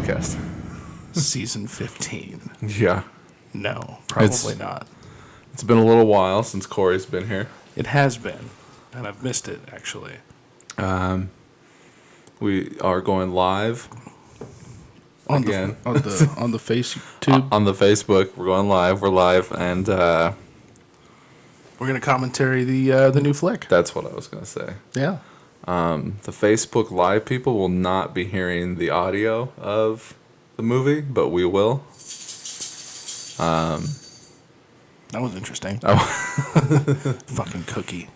podcast. Season 15. Yeah. No, probably not. It's been a little while since Corey's been here. It has been, and I've missed it, actually. We are going live again. On the Facebook. On the Facebook. We're going live. We're live, and We're going to commentary the new flick. that's what I was going to say. Yeah. The Facebook Live people will not be hearing the audio of the movie, but we will. That was interesting. Fucking cookie.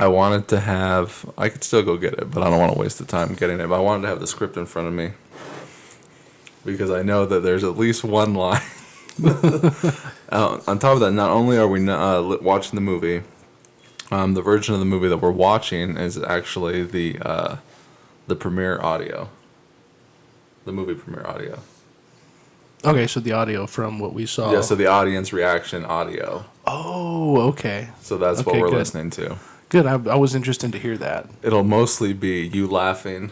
I wanted to have... I could still go get it, but I don't want to waste the time getting it. But I wanted to have the script in front of me, because I know that there's at least one line. On top of that, not only are we watching the movie, the version of the movie that we're watching is actually the premiere audio. The movie premiere audio. Okay, so the audio from what we saw. Yeah, so the audience reaction audio. Oh, okay. So that's Okay, what we're good. listening to. Good. I was interested to hear that. It'll mostly be you laughing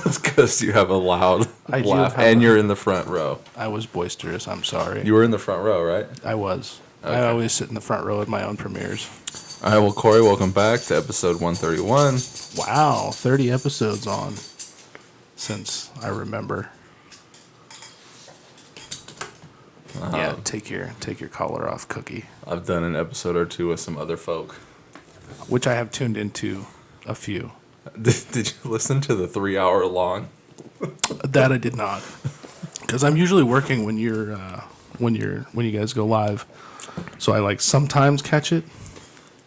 because you have a loud I do laugh, have and a- you're in the front row. I was boisterous. I'm sorry. You were in the front row, right? I was. Okay. I always sit in the front row at my own premieres. All right, well, Corey, welcome back to episode 131. Wow, 30 episodes on since I remember. Yeah, take your collar off, Cookie. I've done an episode or two with some other folk. Which I have tuned into a few. Did you listen to the 3-hour long? That I did not, because I'm usually working when you guys go live, so I sometimes catch it.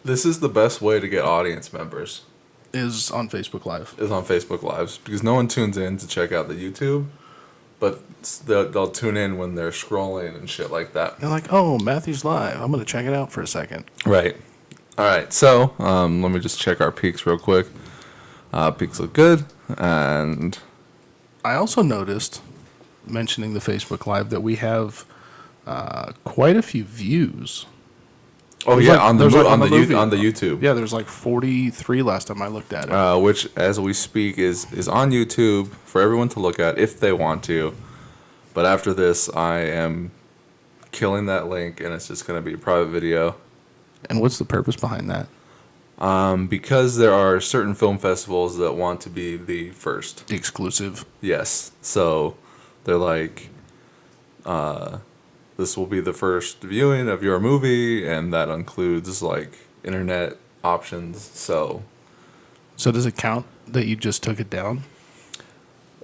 This is the best way to get audience members. Is on Facebook Live. Is on Facebook Lives, because no one tunes in to check out the YouTube, but they'll tune in when they're scrolling and shit like that. They're like, "Oh, Matthew's live. I'm gonna check it out for a second." Right. All right. So let me just check our peaks real quick. Peaks look good, and I also noticed, mentioning the Facebook Live, that we have quite a few views. on the YouTube. Yeah, there's 43 last time I looked at it. Which, as we speak, is on YouTube for everyone to look at if they want to. But after this, I am killing that link, and it's just going to be a private video. And what's the purpose behind that? Because there are certain film festivals that want to be the first. Exclusive. Yes. So they're like, this will be the first viewing of your movie, and that includes internet options. So does it count that you just took it down?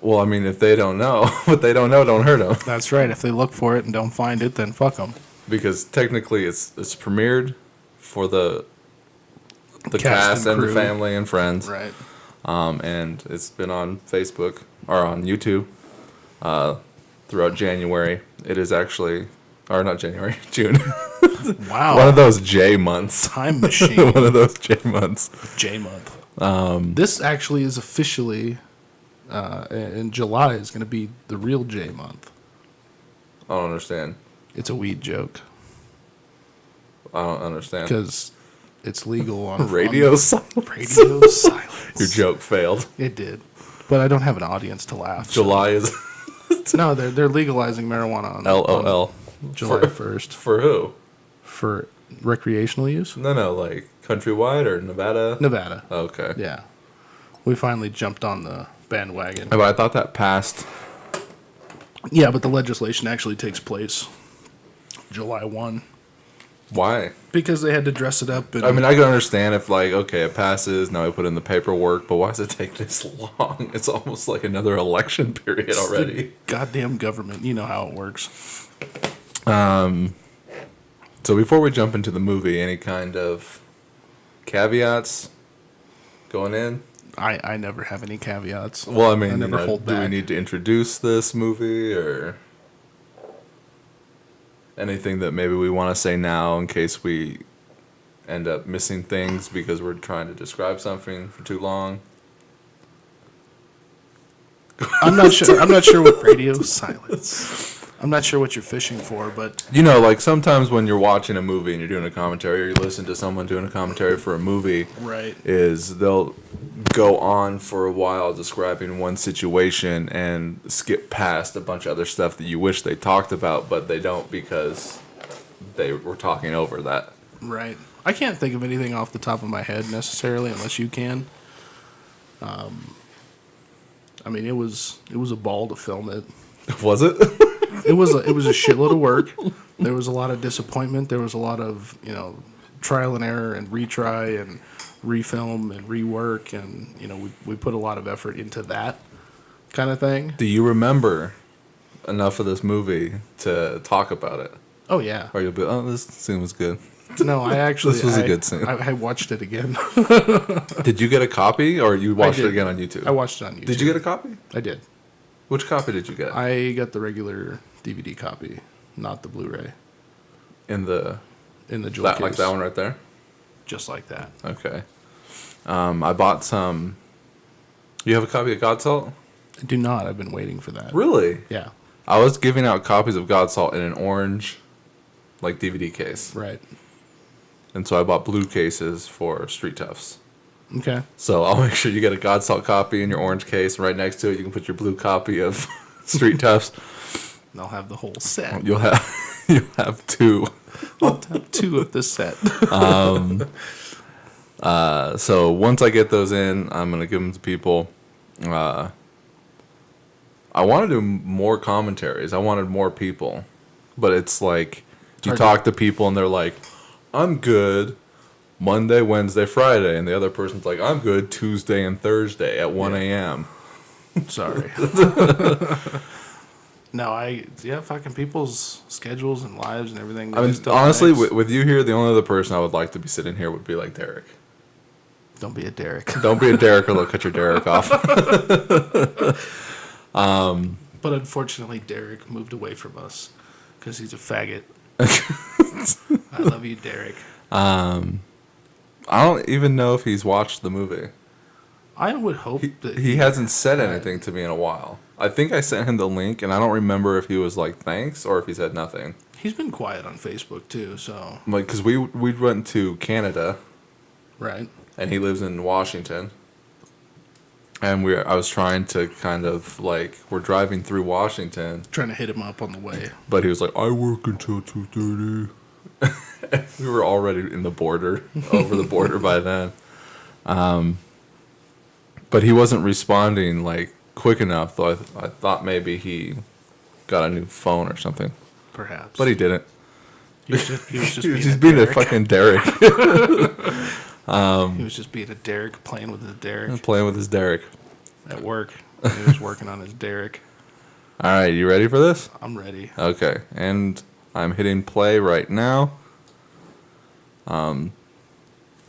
well, I mean, if they don't know, what they don't know, don't hurt them. That's right. If they look for it and don't find it, then fuck them. Because technically it's premiered for the Cast cast and the crew. family and friends. Right. And it's been on Facebook or on YouTube throughout January. It is actually, or not January, June. Wow. One of those J months. Time machine. One of those J months. J month. This actually is officially in July is going to be the real J month. I don't understand. It's a weed joke I don't understand. because it's legal on Radio on silence. radio silence. Your joke failed. It did, but I don't have an audience to laugh. so- July is No, they're legalizing marijuana on LOL. on July 1st For who? for recreational use. No, countrywide or Nevada? Nevada. Okay. Yeah, we finally jumped on the bandwagon. But I thought that passed. Yeah, but the legislation actually takes place July 1 Why? because they had to dress it up. And I mean, I can understand if, okay, it passes, now we put in the paperwork, but why does it take this long? It's almost like another election period it's the already. goddamn government. You know how it works. So before we jump into the movie, any kind of caveats going in? I never have any caveats. Well, I mean, I never hold do we back. need to introduce this movie or anything that maybe we want to say now in case we end up missing things because we're trying to describe something for too long? I'm not sure. I'm not sure what radio silence. I'm not sure what you're fishing for, but Sometimes when you're watching a movie and you're doing a commentary, or you listen to someone doing a commentary for a movie, right. is they'll go on for a while describing one situation and skip past a bunch of other stuff that you wish they talked about, but they don't because they were talking over that. Right. I can't think of anything off the top of my head necessarily, unless you can. I mean, it was a ball to film it. Was it? It was a shitload of work. There was a lot of disappointment. There was a lot of, trial and error and retry and refilm and rework, and we put a lot of effort into that kind of thing. Do you remember enough of this movie to talk about it? Oh yeah. Or you'll be, oh, this scene was good. No, I actually This was a good scene. I watched it again. Did you get a copy, or you watched it again on YouTube? I watched it on YouTube. Did you get a copy? I did. Which copy did you get? I got the regular DVD copy, not the Blu-ray. In the jewel case. like that one right there. Just like that. Okay. I bought some. You have a copy of God Salt? I do not. I've been waiting for that. Really? Yeah. I was giving out copies of God Salt in an orange, DVD case. Right. And so I bought blue cases for Street Toughs. Okay. So I'll make sure you get a God Salt copy in your orange case, and right next to it you can put your blue copy of Street Toughs. And I'll have the whole set. You'll have two. I'll have two of the set. So once I get those in, I'm gonna give them to people. I want to do more commentaries. I wanted more people, but it's like you talk to people and they're like, "I'm good Monday, Wednesday, Friday," and the other person's like, "I'm good Tuesday and Thursday at 1 a.m." Sorry. No, fucking people's schedules and lives and everything. I mean, honestly, with you here, the only other person I would like to be sitting here would be like Derek. Don't be a Derek. Don't be a Derek, or they'll cut your Derek off. But unfortunately, Derek moved away from us because he's a faggot. I love you, Derek. I don't even know if he's watched the movie. I would hope that He hasn't said anything to me in a while. I think I sent him the link, and I don't remember if he was like, thanks, or if he said nothing. He's been quiet on Facebook, too, so... Like, because we went to Canada. Right. And he lives in Washington. And I was trying to kind of, we're driving through Washington. Trying to hit him up on the way. But he was like, I work until 2:30. We were already in the border, over the border by then. But he wasn't responding, quick enough, though I thought maybe he got a new phone or something. Perhaps. But he didn't. He was just He's being a fucking Derek. He was just being a Derek, playing with his Derek. Playing with his Derek. At work. He was working on his Derek. All right, you ready for this? I'm ready. Okay, and I'm hitting play right now. And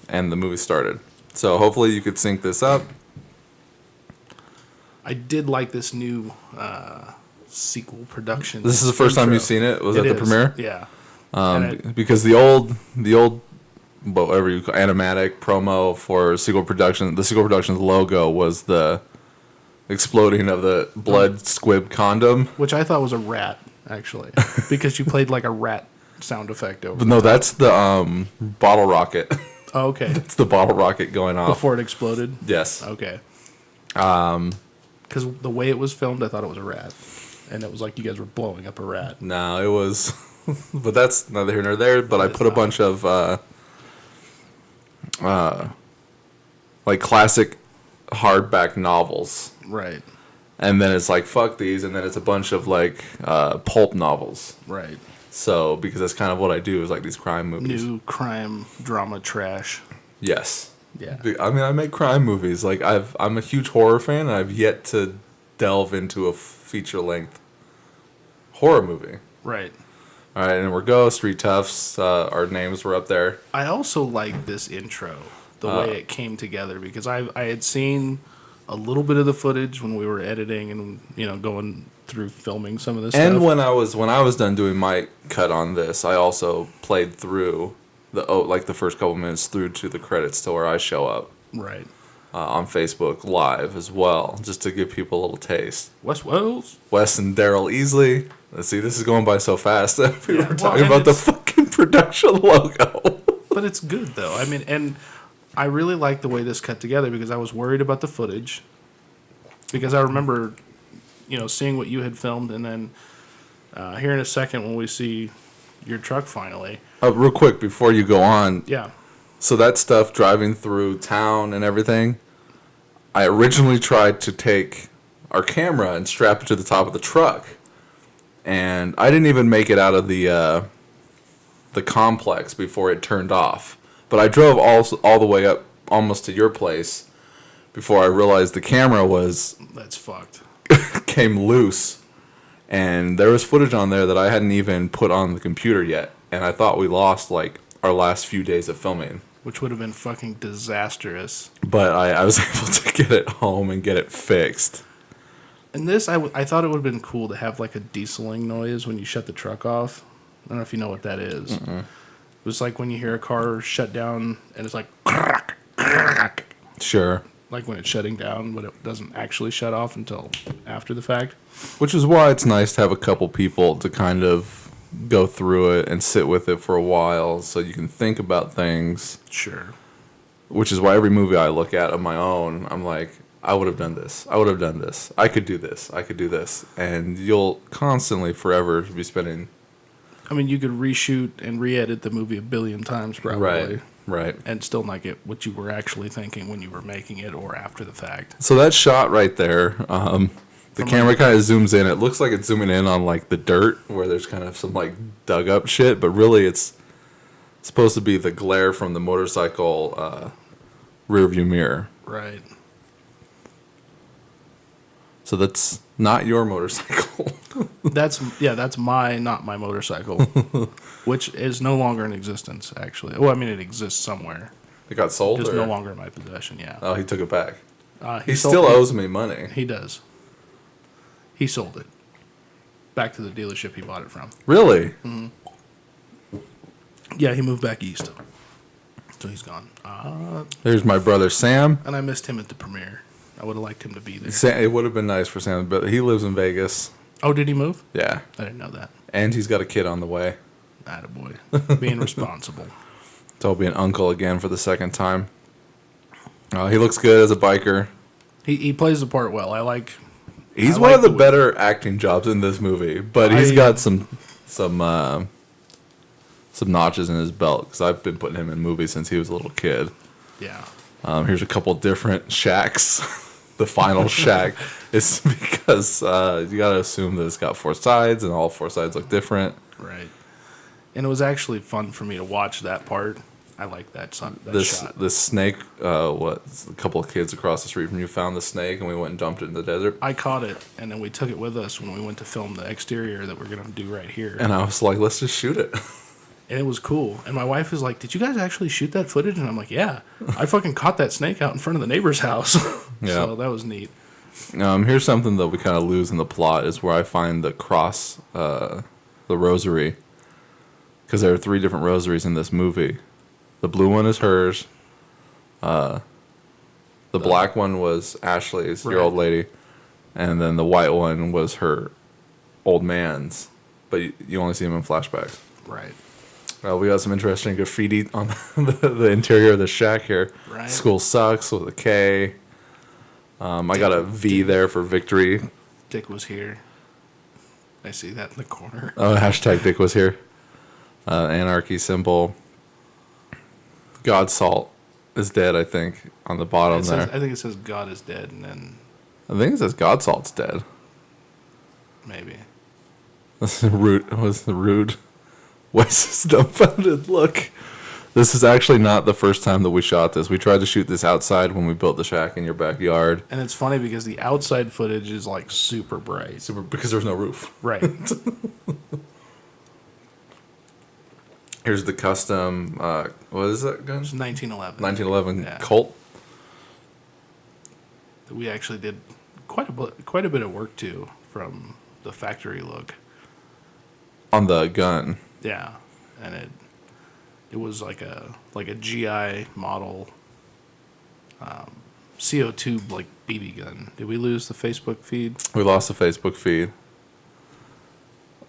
the movie started. So hopefully you could sync this up. I did like this new sequel production. This is the first time you've seen it? Was it at the premiere? Yeah. Because the old whatever you call animatic promo for sequel production, the sequel production's logo was the exploding of the blood squib condom. Which I thought was a rat, actually. Because you played like a rat sound effect over. But no, that's the bottle rocket. Oh, okay. It's the bottle rocket going off. Before it exploded? Yes. Okay. Because the way it was filmed, I thought it was a rat. And it was like you guys were blowing up a rat. No, it was... But that's neither here nor there. But I put a bunch of... classic hardback novels. Right. And then it's like, fuck these. And then it's a bunch of, pulp novels. Right. So, because that's kind of what I do, is these crime movies. New crime drama trash. Yes. Yeah. I mean, I make crime movies. I'm a huge horror fan, and I've yet to delve into a feature-length horror movie. Right. All right, and we're go. Street Toughs. Our names were up there. I also like this intro, the way it came together, because I had seen a little bit of the footage when we were editing and going through filming some of this And stuff. when I was done doing my cut on this, I also played through the first couple minutes through to the credits to where I show up. Right. On Facebook Live as well, just to give people a little taste. Wes Wells. Wes and Daryl Easley. Let's see, this is going by so fast. We were talking and about the fucking production logo. But it's good, though. I mean, and I really like the way this cut together because I was worried about the footage. Because I remember, seeing what you had filmed, and then here in a second when we see your truck finally. Real quick before you go on. Yeah. So that stuff driving through town and everything, I originally tried to take our camera and strap it to the top of the truck. And I didn't even make it out of the complex before it turned off. But I drove all the way up almost to your place before I realized the camera That's fucked. came loose. And there was footage on there that I hadn't even put on the computer yet. And I thought we lost, like, our last few days of filming. Which would have been fucking disastrous. But I was able to get it home and get it fixed. And this, I thought it would have been cool to have, like, a dieseling noise when you shut the truck off. I don't know if you know what that is. Mm-mm. It was like when you hear a car shut down and it's like... Sure. Like when it's shutting down, but it doesn't actually shut off until after the fact. Which is why it's nice to have a couple people to kind of go through it and sit with it for a while so you can think about things. Sure. Which is why every movie I look at of my own, I'm like, I would have done this. I would have done this. I could do this. I could do this. And you'll constantly, forever be spending... I mean, you could reshoot and re-edit the movie 1 billion times probably. Right. And still not get what you were actually thinking when you were making it or after the fact. So that shot right there, the camera kind of zooms in. It looks like it's zooming in on, like, the dirt where there's kind of some, like, dug up shit. But really it's supposed to be the glare from the motorcycle rear view mirror. Right. So that's not your motorcycle. That's not my motorcycle, which is no longer in existence, actually. Well, I mean, it exists somewhere. It got sold? Just no longer in my possession, yeah. Oh, he took it back. He sold still it. owes me money. He does. He sold it. Back to the dealership he bought it from. Really? Mm-hmm. Yeah, he moved back east. So he's gone. There's my brother Sam. And I missed him at the premiere. I would have liked him to be there. It would have been nice for Sam, but he lives in Vegas. Oh, did he move? Yeah. I didn't know that. And he's got a kid on the way. Attaboy. Being responsible. So I'll be an uncle again for the second time. He looks good as a biker. He plays the part well. He's one of the better acting jobs in this movie, but he's got some notches in his belt because I've been putting him in movies since he was a little kid. Yeah. Here's a couple different shacks. The final shack is because you got to assume that it's got 4 sides and all 4 sides look different. Right. And it was actually fun for me to watch that part. I like that shot. This snake, a couple of kids across the street from you found the snake and we went and dumped it in the desert. I caught it and then we took it with us when we went to film the exterior that we're going to do right here. And I was like, let's just shoot it. And it was cool. And my wife was like, did you guys actually shoot that footage? And I'm like, yeah. I fucking caught that snake out in front of the neighbor's house. Yeah. So that was neat. Here's something that we kind of lose in the plot is where I find the cross, the rosary. Because there are 3 different rosaries in this movie. The blue one is hers. The black one was Ashley's, your old lady. And then the white one was her old man's. But you only see him in flashbacks. Right. We got some interesting graffiti on the interior of the shack here. Right. School sucks with a K. I got a V there for victory. Dick was here. I see that in the corner. Oh, hashtag Dick was here. Anarchy symbol. God Salt is dead, I think, on the bottom there. I think it says God is dead, and then... I think it says God Salt's dead. Maybe. This is rude. Wes's dumbfounded look. This is actually not the first time that we shot this. We tried to shoot this outside when we built the shack in your backyard. And it's funny because the outside footage is like super bright. Because there's no roof. Right. Here's the custom, what is that gun? It's 1911. 1911 Colt. We actually did quite a bit of work too from the factory look. On the gun. Yeah, and it was like a GI model CO2 like BB gun. Did we lose the Facebook feed? We lost the Facebook feed,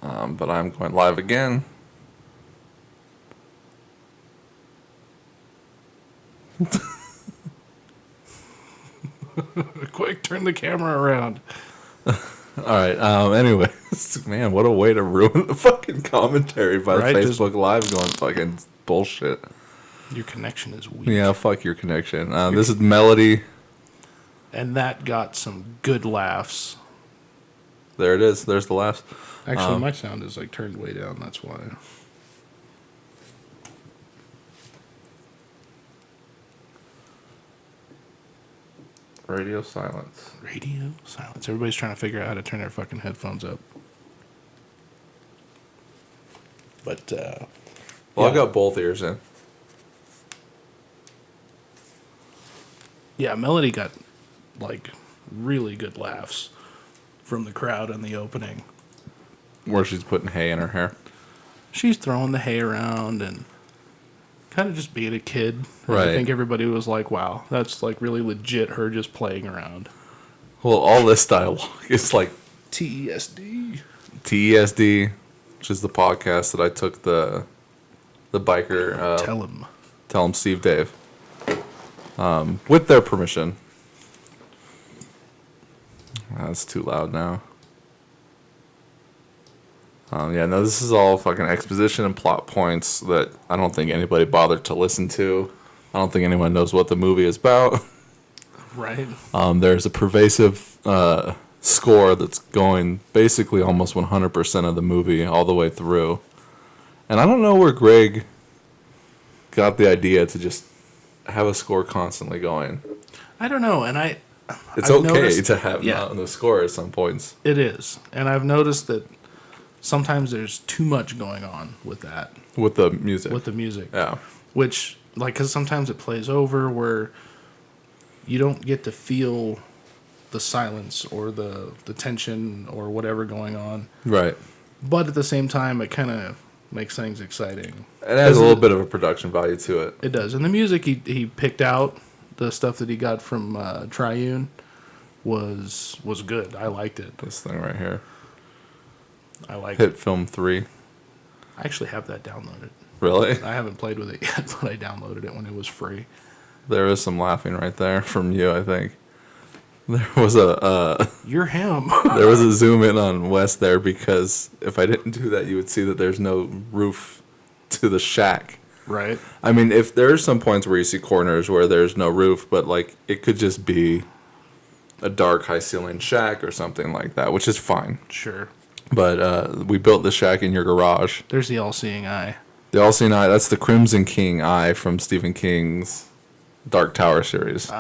but I'm going live again. Quick, turn the camera around. All right. Anyways, man, what a way to ruin the fucking commentary by Right, Facebook Live going fucking bullshit. Your connection is weak. Yeah, fuck your connection. This is Melody. And that got some good laughs. There it is. There's the laughs. Actually, my sound is like turned way down. That's why. Radio silence. Radio silence. Everybody's trying to figure out how to turn their fucking headphones up. But, Well, I've yeah. got both ears in. Yeah, Melody got, like, really good laughs from the crowd in the opening. Where she's putting hay in her hair. She's throwing the hay around and kind of just being a kid. And Right. I think everybody was like, wow, that's, like, really legit her just playing around. Well, all this dialogue is like TESD. TESD, which is the podcast that I took the biker. Tell him. Steve Dave. With their permission. That's too loud now. Yeah, no, this is all fucking exposition and plot points that I don't think anybody bothered to listen to. I don't think anyone knows what the movie is about. Right. There's a pervasive score that's going basically almost 100% of the movie all the way through. And I don't know where Greg got the idea to just have a score constantly going. I don't know, and It's I've okay noticed- to have yeah. not the score at some points. It is. And I've noticed that sometimes there's too much going on with that, With the music. with the music. Yeah. Which, like, because sometimes it plays over where you don't get to feel the silence or the tension or whatever going on. Right. But at the same time, it kind of makes things exciting. It has a little bit of a production value to it. It does. And the music he picked out, the stuff that he got from Triune, was good. I liked it. This thing right here. I liked it. Hit Film 3. I actually have that downloaded. Really? I haven't played with it yet, but I downloaded it when it was free. There is some laughing right there from you, I think. There was a You're him. there was a zoom in on Wes there because if I didn't do that, you would see that there's no roof to the shack. Right. I mean, if there are some points where you see corners where there's no roof, but like it could just be a dark high ceiling shack or something like that, which is fine. Sure. But we built the shack in your garage. There's the all-seeing eye. The All-Seeing Eye, that's the Crimson King eye from Stephen King's Dark Tower series.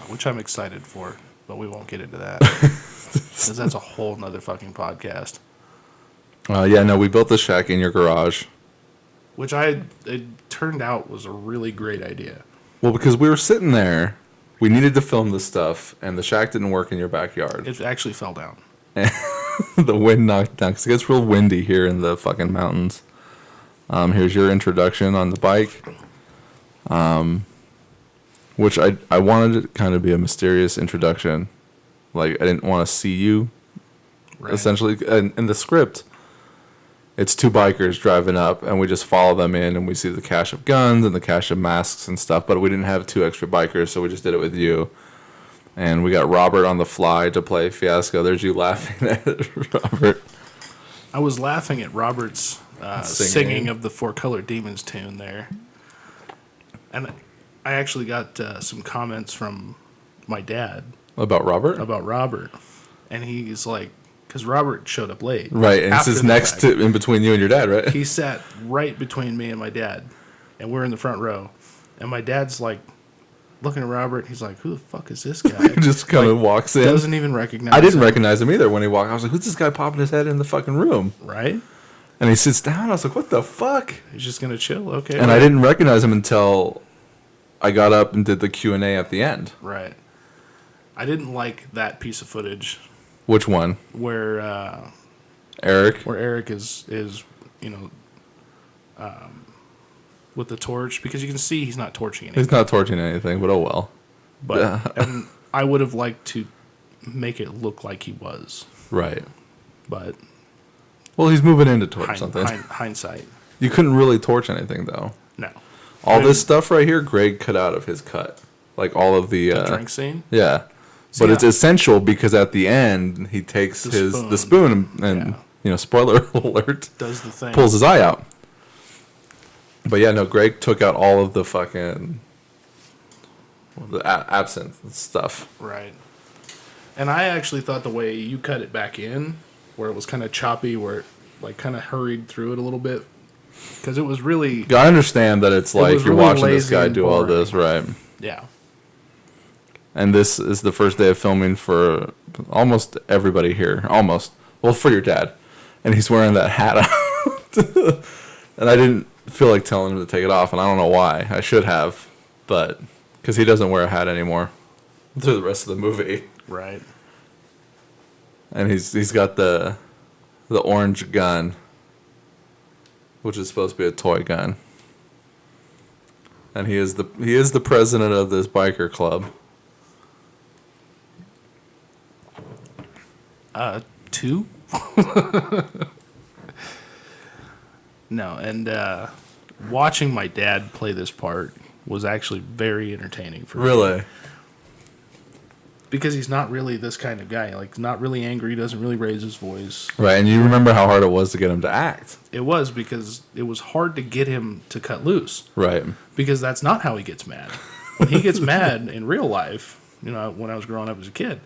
Which I'm excited for, but we won't get into that. Because that's a whole nother fucking podcast. Yeah, no, we built the shack in your garage. Which it turned out was a really great idea. Well, because we were sitting there, we needed to film this stuff, and the shack didn't work in your backyard. It actually fell down. The wind knocked it down, because it gets real windy here in the fucking mountains. Here's your introduction on the bike. Which I wanted it to kind of be a mysterious introduction. Like, I didn't want to see you, Right. essentially. And in the script, it's two bikers driving up, and we just follow them in, and we see the cache of guns and the cache of masks and stuff, but we didn't have two extra bikers, so we just did it with you. And we got Robert on the fly to play Fiasco. There's you laughing at Robert. I was laughing at Robert's singing of the Four Color Demons tune there. And I actually got some comments from my dad About Robert? about Robert. And he's like, because Robert showed up late. Right, and this after is the next fact. to, in between you and your dad, right? He sat right between me and my dad. And we're in the front row. And my dad's like, looking at Robert. He's like, who the fuck is this guy? Just kind of walks in. Doesn't even recognize I didn't him. recognize him either when he walked. I was like, who's this guy popping his head in the fucking room? Right? And he sits down. I was like, what the fuck? He's just going to chill. Okay. And I didn't recognize him until I got up and did the Q&A at the end. Right. I didn't like that piece of footage Which one? where Eric? Eric is you know with the torch, because you can see he's not torching anything. He's not torching anything, but oh well. But and I would have liked to make it look like he was, Right. but Well, he's moving in to torch something. hindsight, You couldn't really torch anything, though. no. All this stuff right here, Greg cut out of his cut. Like all of the... The drink scene. Yeah. But it's yeah. essential because at the end he takes the spoon and Yeah. you know, spoiler alert, Does the thing. pulls his eye out. But yeah, no, Greg took out all of the fucking absinthe stuff. Right. And I actually thought the way you cut it back in, where it was kind of choppy, where it like kind of hurried through it a little bit, because it was really, I understand that it's like was you're really watching this lazy guy and do all boring. this, right? yeah. And this is the first day of filming for almost everybody here. Almost. Well, for your dad. And he's wearing that hat out. And I didn't feel like telling him to take it off, and I don't know why. I should have, but because he doesn't wear a hat anymore through the rest of the movie. Right. And he's got the orange gun, which is supposed to be a toy gun. And he is the president of this biker club. 2? No, and watching my dad play this part was actually very entertaining for me. Really? Because he's not really this kind of guy. Like, not really angry, doesn't really raise his voice. Right, and you remember how hard it was to get him to act. It was, because it was hard to get him to cut loose. Right. Because that's not how he gets mad. When he gets mad in real life, you know, when I was growing up as a kid,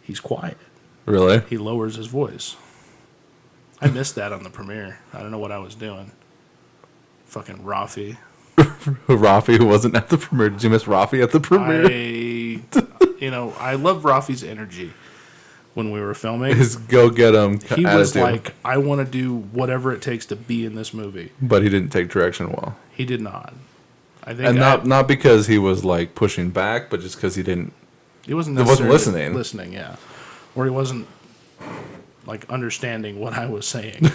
he's quiet. Really? He lowers his voice. I missed that on the premiere. I don't know what I was doing. Fucking Rafi. Rafi, who wasn't at the premiere. Did you miss Rafi at the premiere? I love Rafi's energy when we were filming. His go get him He attitude. was like, I want to do whatever it takes to be in this movie. But he didn't take direction well. He did not. I think And not because he was like pushing back, but just because he didn't. he wasn't he wasn't necessarily listening. yeah. Or he wasn't like understanding what I was saying.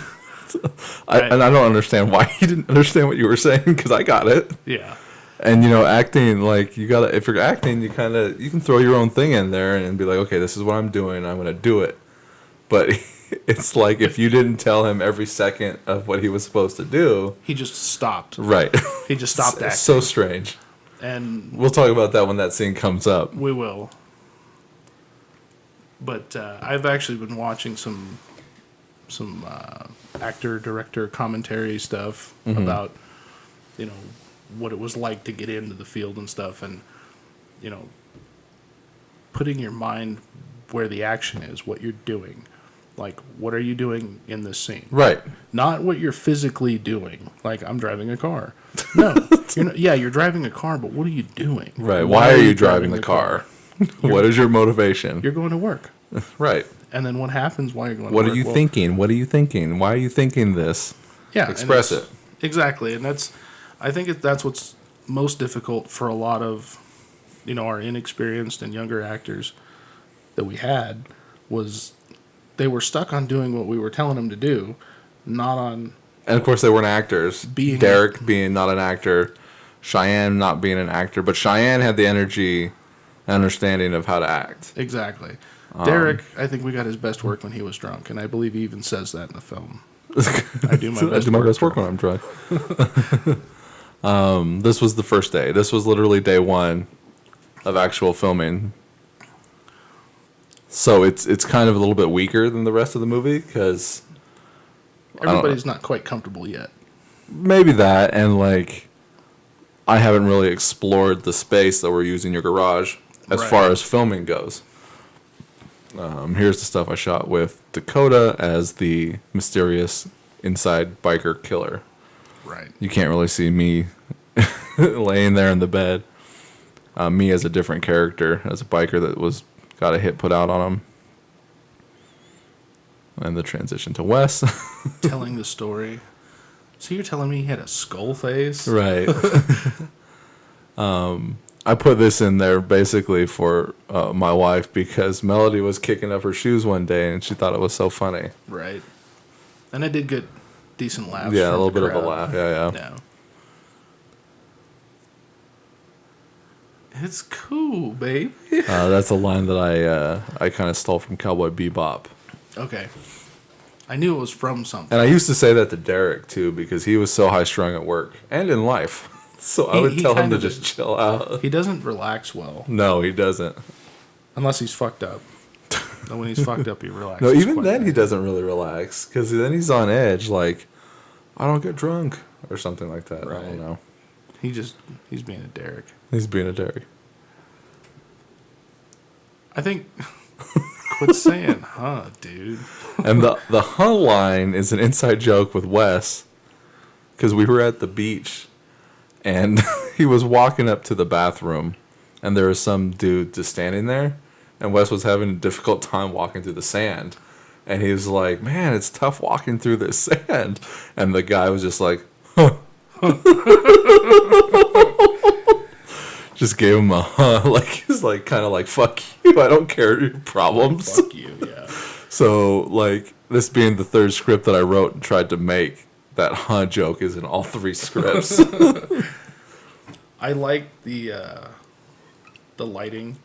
And I don't understand why he didn't understand what you were saying, because I got it. Yeah. And you know, acting, like, you gotta, if you're acting, you can throw your own thing in there and be like, okay, this is what I'm doing, I'm gonna do it. But it's like, if you didn't tell him every second of what he was supposed to do, He just stopped. right? He just stopped acting. It's so strange. And We'll talk about that when that scene comes up. we will. But I've actually been watching some actor, director commentary stuff about, you know, what it was like to get into the field and stuff, and, you know, putting your mind where the action is, what you're doing. Like, what are you doing in this scene? Right. Not what you're physically doing. Like, I'm driving a car. No. You're driving a car, but what are you doing? Right. Why are you driving the car? What is your motivation? You're going to work. Right. And then what happens while you're going What to are work? you thinking? What are you thinking? Why are you thinking this? Yeah. and Express it's- it. Exactly. And I think that's what's most difficult for a lot of, you know, our inexperienced and younger actors that we had, was they were stuck on doing what we were telling them to do, not on And of course, they weren't actors. Being- Derek being not an actor, Cheyenne not being an actor, but Cheyenne had the energy and understanding of how to act. exactly. Derek, I think we got his best work when he was drunk, and I believe he even says that in the film. I do my best work when I'm drunk. This was the first day. This was literally day one of actual filming. So it's kind of a little bit weaker than the rest of the movie, because Everybody's not quite comfortable yet. maybe that, and like, I haven't really explored the space that we're using your garage as Right. far as filming goes. Here's the stuff I shot with Dakota as the mysterious inside biker killer. Right. You can't really see me laying there in the bed. Me as a different character, as a biker that got a hit put out on him. And the transition to Wes. Telling the story. So you're telling me he had a skull face? Right. I put this in there basically for my wife, because Melody was kicking up her shoes one day and she thought it was so funny. Right. And I did get decent laughs. Yeah, a from little the bit of a crowd. laugh. Yeah. No. It's cool, babe. That's a line that I kind of stole from Cowboy Bebop. Okay. I knew it was from something. And I used to say that to Derek, too, because he was so high-strung at work and in life. So I would He tell him kind to of just is. chill out. He doesn't relax well. No, he doesn't. Unless he's fucked up. And when he's fucked up, he relaxes. No, even quite then a he bit. doesn't really relax because then he's on edge. Like, I don't get drunk or something like that. I Right. don't know. He's being a Derek. He's being a Derek. I think. Quit saying, huh, dude. And the huh line is an inside joke with Wes because we were at the beach and he was walking up to the bathroom and there was some dude just standing there and Wes was having a difficult time walking through the sand and he was like, man, it's tough walking through this sand, and the guy was just like, huh. Just gave him a huh, like he's like kind of like, fuck you, I don't care your problems. Fuck you, yeah. So, like, this being the third script that I wrote and tried to make, that huh joke is in all three scripts. I like the lighting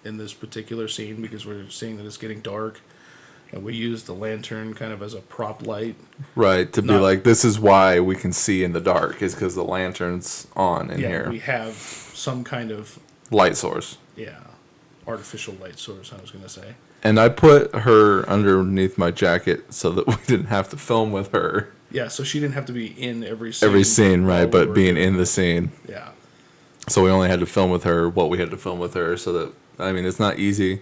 in this particular scene because we're seeing that it's getting dark, and we use the lantern kind of as a prop light. Right, to be Not- like, this is why we can see in the dark, is because the lantern's on in Yeah, here. we have some kind of Light source. artificial light source. I was gonna say. And I put her underneath my jacket so that we didn't have to film with her Yeah, so she didn't have to be in every scene. every scene, while right? we But were being doing in the it. scene. Yeah. So we only had to film with her what we had to film with her so that, I mean, it's not easy.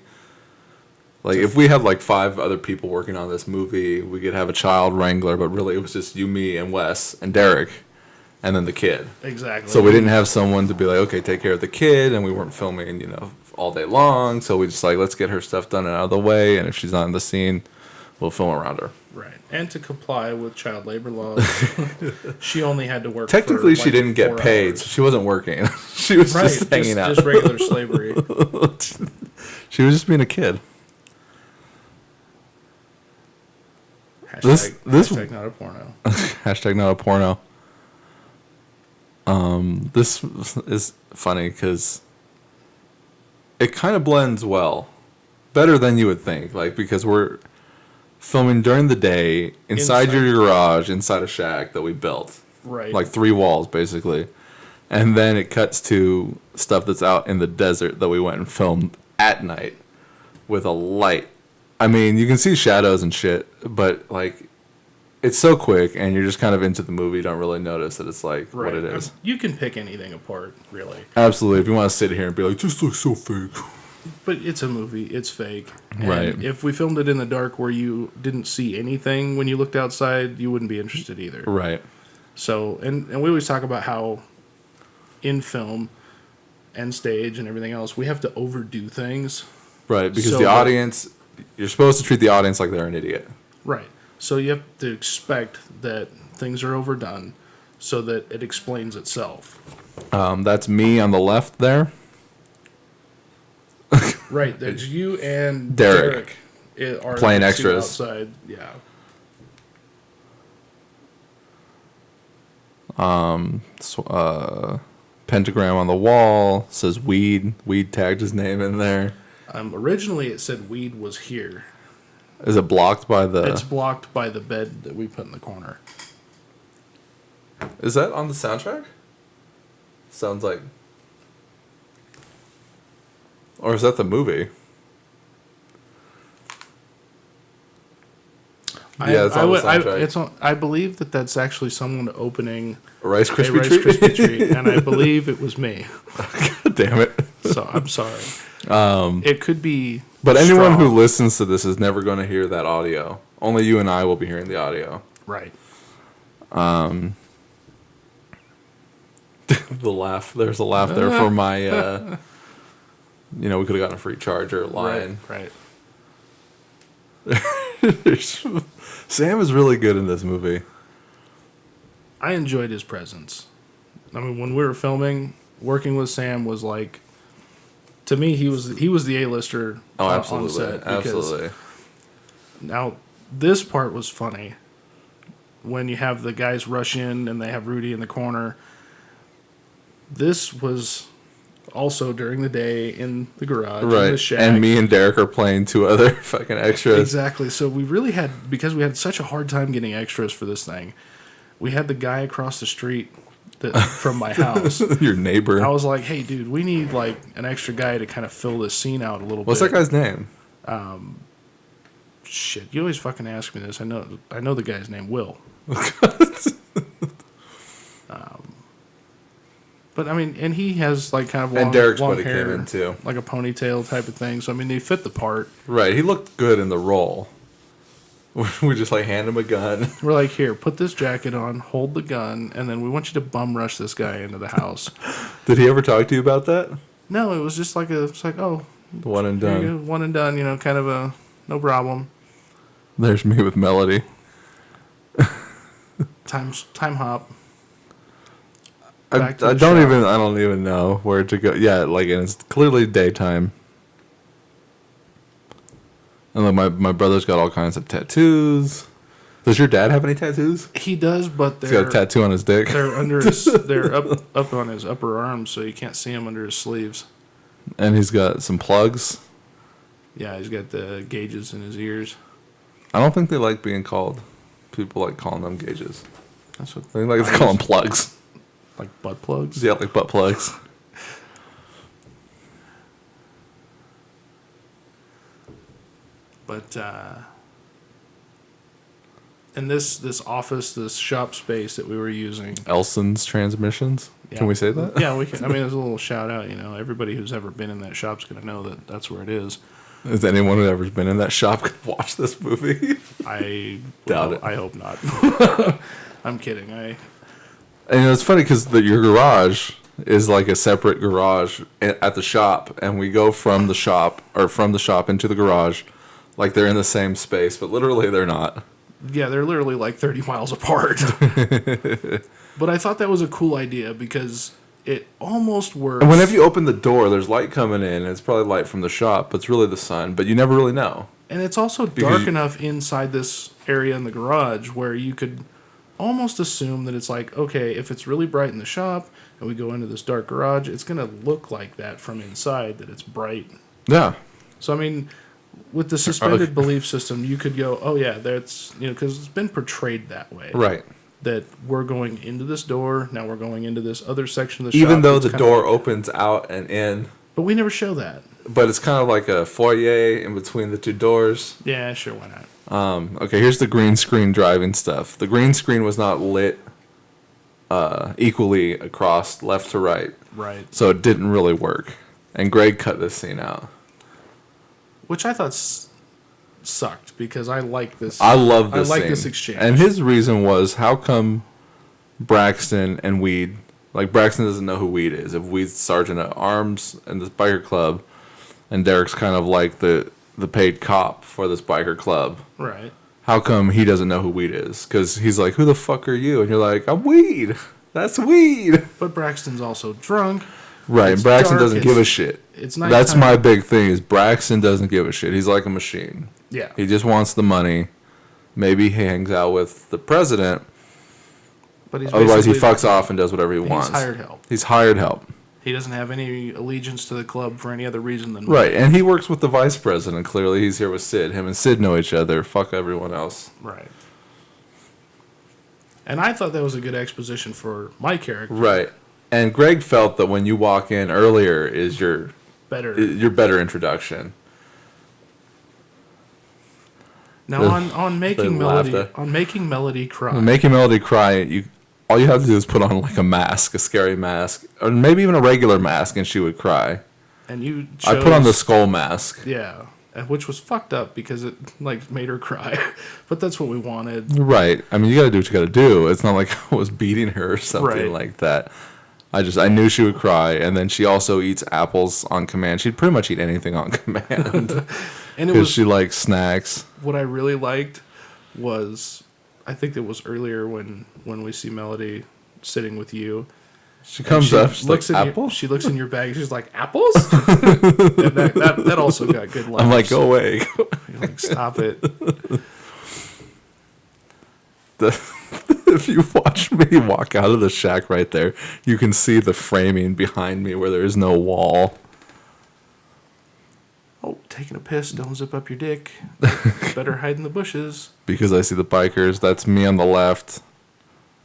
Like, if we had like 5 other people working on this movie, we could have a child wrangler, but really it was just you, me, and Wes, and Derek, and then the kid. Exactly. So we didn't have someone to be like, okay, take care of the kid, and we weren't filming, all day long. So we just like, let's get her stuff done and out of the way, and if she's not in the scene, we'll film around her. Right. And to comply with child labor laws, she only had to work. Technically, for, she like, didn't get 4 paid, hours. so she wasn't working. She was Right, just hanging out. Just regular slavery. She was just being a kid. Hashtag, This- hashtag not a porno. Hashtag not a porno. This is funny because it kind of blends well, better than you would think. Like, because we're filming during the day inside your garage, inside a shack that we built, Right. like 3 walls basically, and then it cuts to stuff that's out in the desert that we went and filmed at night with a light. I mean, you can see shadows and shit, but like, it's so quick, and you're just kind of into the movie. You don't really notice that it's like right. what it is. You can pick anything apart, really. Absolutely. If you want to sit here and be like, this looks so fake. But it's a movie. It's fake. And Right. if we filmed it in the dark where you didn't see anything when you looked outside, you wouldn't be interested either. Right. So, and we always talk about how in film and stage and everything else, we have to overdo things. Right. Because So the that- audience, you're supposed to treat the audience like they're an idiot. Right. So you have to expect that things are overdone so that it explains itself. That's me on the left there. Right. There's you and Derek. Are Playing the two extras. outside. Yeah. Pentagram on the wall says weed. Weed tagged his name in there. Originally, it said weed was here. Is it blocked by the... It's blocked by the bed that we put in the corner. Is that on the soundtrack? Sounds like... Or is that the movie? Yeah, it's on the soundtrack. I believe that that's actually someone opening A Rice a Krispie Rice treat? Krispie treat, and I believe it was me. God damn it. So I'm sorry. It could be. But anyone straw. who listens to this is never going to hear that audio. Only you and I will be hearing the audio. Right. The laugh. There's a laugh there for my... we could have gotten a free charger line. Right. Sam is really good in this movie. I enjoyed his presence. I mean, when we were filming, working with Sam was like, to me, he was the A-lister Oh, on absolutely. set. Because Absolutely. now, this part was funny. When you have the guys rush in and they have Rudy in the corner. This was also during the day in the garage, in the Right. shack. And me and Derek are playing 2 other fucking extras. Exactly. So we really had, because we had such a hard time getting extras for this thing, we had the guy across the street from my house. Your neighbor. I was like, hey, dude, we need like an extra guy to kind of fill this scene out a little What's bit. that guy's name? Shit, you always fucking ask me this. I know the guy's name, Will. But I mean, and he has like kind of long, And Derek's long buddy hair, came in too. like a ponytail type of thing. So I mean, they fit the part. Right, he looked good in the role. We just like hand him a gun. We're like, here, put this jacket on, hold the gun, and then we want you to bum rush this guy into the house. Did he ever talk to you about that? No, it was just like it's like, oh, One and here you done. go, one and done. You know, kind of a no problem. There's me with Melody. Time hop. I Back to the don't shop. I don't even know where to go. Yeah, like, and it's clearly daytime. And like my brother's got all kinds of tattoos. Does your dad have any tattoos? He does, but He's got a they're tattoo on his dick. they're under his they're up on his upper arms, so you can't see him under his sleeves. And he's got some plugs. Yeah, he's got the gauges in his ears. I don't think they like being called. People like calling them gauges. That's what They like to call them plugs. like butt plugs. Yeah, like butt plugs. But in this office, this shop space that we were using. Elson's transmissions. Yeah. Can we say that? Yeah, we can. I mean, there's a little shout out. You know, everybody who's ever been in that shop's gonna know that that's where it is. Has anyone who ever been in that shop could watch this movie? I Doubt it. I hope not. I'm kidding. And it's funny because your garage is like a separate garage at the shop, and we go from the shop into the garage, like they're in the same space, but literally they're not. Yeah, they're literally like 30 miles apart. But I thought that was a cool idea because it almost works. And whenever you open the door, there's light coming in, and it's probably light from the shop, but it's really the sun, but you never really know. And it's also dark enough inside this area in the garage where you could almost assume that it's like, okay, if it's really bright in the shop and we go into this dark garage, it's going to look like that from inside, that it's bright. Yeah. So, I mean, with the suspended belief system, you could go, oh, yeah, that's, you know, because it's been portrayed that way. Right. That we're going into this door, now we're going into this other section of the shop. Even though that's the kinda door like- opens out and in, But we never show that. but it's kind of like a foyer in between the two doors. Yeah, sure, why not? Okay, here's the green screen driving stuff. The green screen was not lit equally across left to right, Right. so it didn't really work. And Greg cut this scene out. Which I thought sucked because I like this. I love this I like scene. this exchange. And his reason was, how come Braxton and Weed, like Braxton doesn't know who Weed is. If Weed's sergeant at arms in this biker club, and Derek's kind of like the paid cop for this biker club. Right. How come he doesn't know who Weed is? Because he's like, who the fuck are you? And you're like, I'm Weed. That's Weed. But Braxton's also drunk. Right, It's Braxton dark, doesn't it's- give a shit. It's That's nighttime. my big thing, is Braxton doesn't give a shit. He's like a machine. Yeah. He just wants the money. Maybe he hangs out with the president. But he's Otherwise, he basically- fucks off and does whatever he wants. He's hired help. He's hired help. He doesn't have any allegiance to the club for any other reason than Right, and he works with the vice president. Clearly, he's here with Sid. Him and Sid know each other. Fuck everyone else. Right. And I thought that was a good exposition for my character. Right. And Greg felt that when you walk in earlier is your better introduction. Now on making the Melody laughter. on making Melody cry. Making Melody cry, all you have to do is put on like a mask, a scary mask, or maybe even a regular mask, and she would cry. And you I put on the chose- skull mask. Yeah. Which was fucked up because it like made her cry. But that's what we wanted. Right. I mean, you got to do what you got to do. It's not like I was beating her or something Right. like that. I knew she would cry, and then she also eats apples on command. She'd pretty much eat anything on command And it because was she likes snacks. what I really liked was I think it was earlier when we see Melody sitting with you. She comes She up, she's looks like, in apple? Your, she looks in your bag. She's like, apples? And that also got good laughs. I'm like, go away. You're like, stop it. If you watch me walk out of the shack right there, you can see the framing behind me where there is no wall. Oh, taking a piss. Don't zip up your dick. Better hide in the bushes. Because I see the bikers. That's me on the left.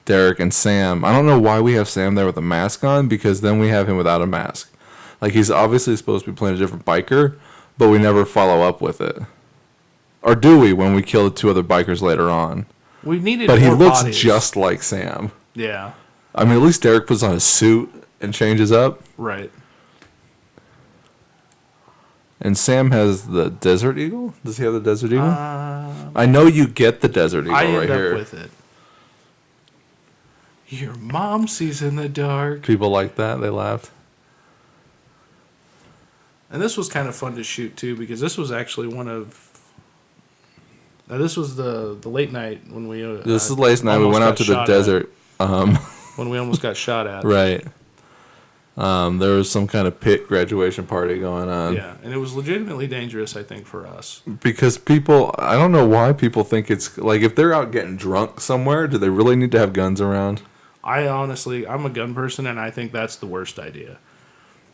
Derek and Sam. I don't know why we have Sam there with a mask on, because then we have him without a mask. Like, he's obviously supposed to be playing a different biker, but we never follow up with it. Or do we, when we kill the 2 other bikers later on? We needed But he more looks bodies. just like Sam. Yeah, I mean, at least Derek puts on a suit and changes up. right. And Sam has the Desert Eagle? Does he have the Desert Eagle? I I know you get the Desert Eagle right end up here. with it. Your mom sees in the dark. People like that. They laughed. And this was kind of fun to shoot too, because this was actually one of. This was the late night when we. This is last night. We almost went out got to the shot desert. at, when we almost got shot at. Right. There was some kind of pit graduation party going on. Yeah, and it was legitimately dangerous, I think, for us. Because people, I don't know why people think it's like, if they're out getting drunk somewhere, do they really need to have guns around? I honestly, I'm a gun person, and I think that's the worst idea.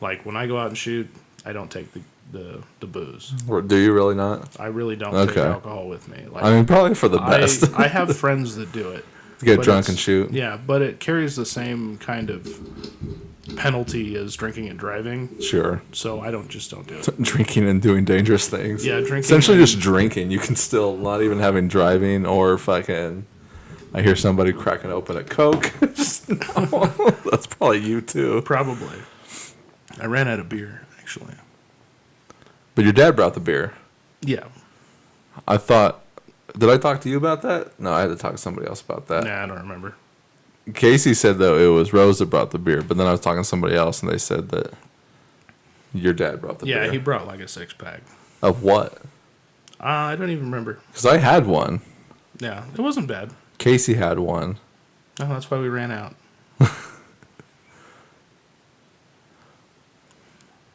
Like, when I go out and shoot, I don't take the booze. Or do you really not? I really don't take Okay. alcohol with me. Like, I mean, probably for the best. I have friends that do it. To get but drunk it's- and shoot. Yeah, but it carries the same kind of penalty as drinking and driving. Sure. So I don't do it. Drinking and doing dangerous things. Yeah, drinking Essentially and- just drinking. You can still not even having driving or fucking. I hear somebody cracking open a Coke. No. That's probably you too. Probably. I ran out of beer, actually. But your dad brought the beer. Yeah. I thought. Did I talk to you about that? No, I had to talk to somebody else about that. Nah, I don't remember. Casey said, though, it was Rose that brought the beer. But then I was talking to somebody else, and they said that your dad brought the beer. Yeah, he brought like a 6-pack. Of what? I don't even remember. Because I had one. Yeah, it wasn't bad. Casey had one. Oh, that's why we ran out.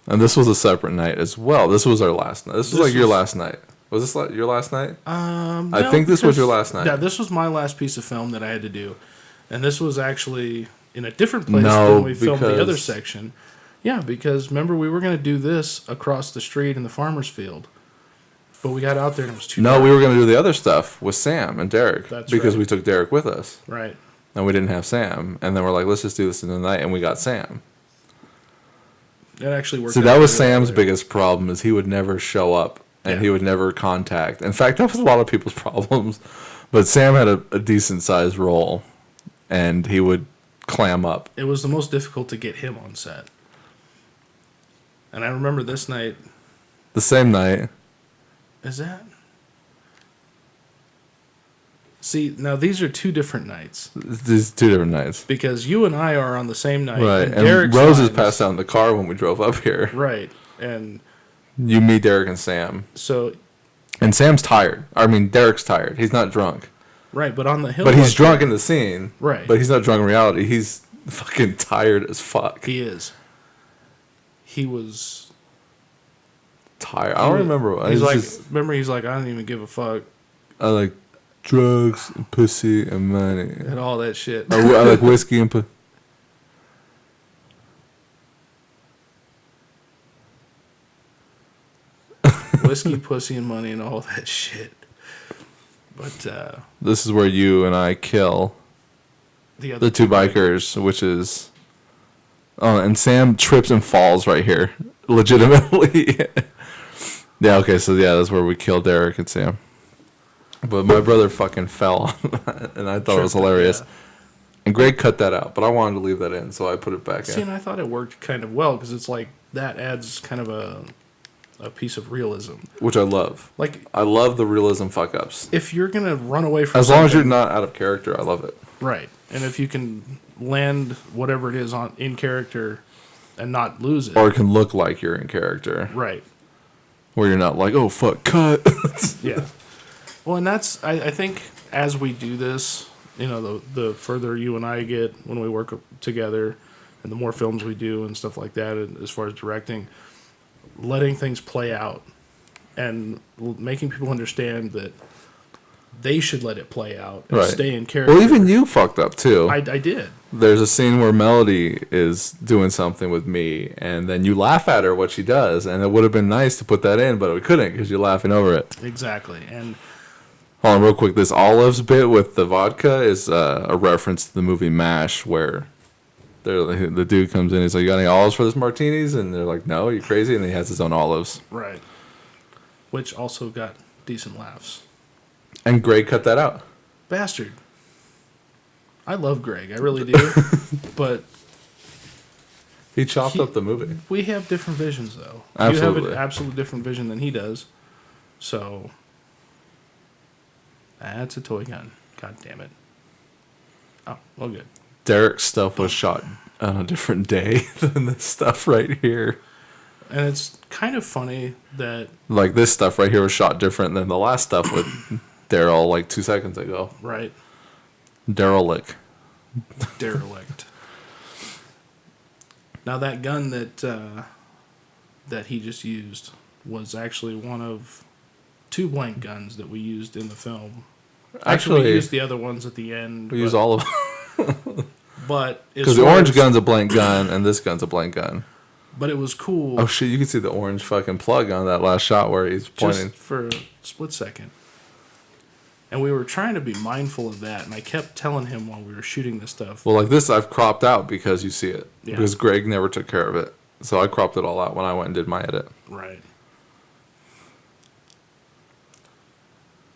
And this was a separate night as well. This was our last night. This was This like your was- last night. Was this your last night? I No, think this was because- your last night. Yeah, this was my last piece of film that I had to do. And this was actually in a different place No, than we filmed the other because- section. Yeah, because remember, we were going to do this across the street in the farmer's field. But we got out there and it was too No, dark. we were going to do the other stuff with Sam and Derek. That's because right. we took Derek with us. Right. And we didn't have Sam. And then we're like, let's just do this in the night. And we got Sam. It actually worked See, out that was really well Sam's there. biggest problem, is he would never show up. And Yeah. he would never contact. In fact, that was a lot of people's problems. But Sam had a decent-sized role. And he would clam up. It was the most difficult to get him on set. And I remember this night. The same night. Is that? See, now these are 2 different nights. These 2 different nights. Because you and I are on the same night. Right. And Derek's Rose is line passed out in the car when we drove up here. Right. And You, me, Derek, and Sam. so, And Sam's tired. I mean, Derek's tired. He's not drunk. right, but on the hill. But he's up drunk there- in the scene. Right. But he's not drunk in reality. He's fucking tired as fuck. He is. He was. Tired. I don't remember. He's like, Just, remember, he's like, I don't even give a fuck I like drugs and pussy and money. and all that shit. I like whiskey and pussy. Whiskey, pussy, and money and all that shit. But This is where you and I kill the other the 2 bikers, which is. Oh, and Sam trips and falls right here. Legitimately. Yeah, okay, so yeah, that's where we kill Derek and Sam. But my brother fucking fell, and I thought it was Tripped, hilarious. yeah. And Greg cut that out, but I wanted to leave that in, so I put it back See, in. and I thought it worked kind of well because it's like that adds kind of a piece of realism. Which I love. Like, I love the realism fuck ups. if you're gonna run away from As long as you're something- not out of character, I love it. right, and if you can land whatever it is on in character and not lose it, Or it can look like you're in character, right, where you're not like, oh fuck, cut. yeah. Well, and that's I think as we do this, you know, the further you and I get when we work together, and the more films we do and stuff like that, and as far as directing, letting things play out, and making people understand that they should let it play out and Right. stay in character. Well, even you fucked up too. I did. There's a scene where Melody is doing something with me, and then you laugh at her what she does, and it would have been nice to put that in, but we couldn't because you're laughing over it. Exactly. And Hold on, real quick. This olives bit with the vodka is a reference to the movie MASH, where the dude comes in. He's like, "You got any olives for this martinis?" And they're like, "No, are you crazy?" And he has his own olives. Right. Which also got decent laughs. And Greg cut that out. Bastard. I love Greg. I really do. But He chopped up the movie. we have different visions, though. Absolutely. You have an absolutely different vision than he does. So that's a toy gun. God damn it. Oh, well, good. Derek's stuff was shot on a different day than this stuff right here. And it's kind of funny that, Like, this stuff right here was shot different than the last stuff with Daryl, like 2 seconds ago. right, Derelict. derelict. Now that gun that he just used was actually one of 2 blank guns that we used in the film. Actually, we used the other ones at the end. We use all of them. But Because the orange gun's a blank gun, and this gun's a blank gun. But it was cool. Oh, shit, you can see the orange fucking plug on that last shot where he's pointing. Just for a split second. And we were trying to be mindful of that, and I kept telling him while we were shooting this stuff. Well, like this, I've cropped out because you see it. Yeah. Because Greg never took care of it. So I cropped it all out when I went and did my edit. Right.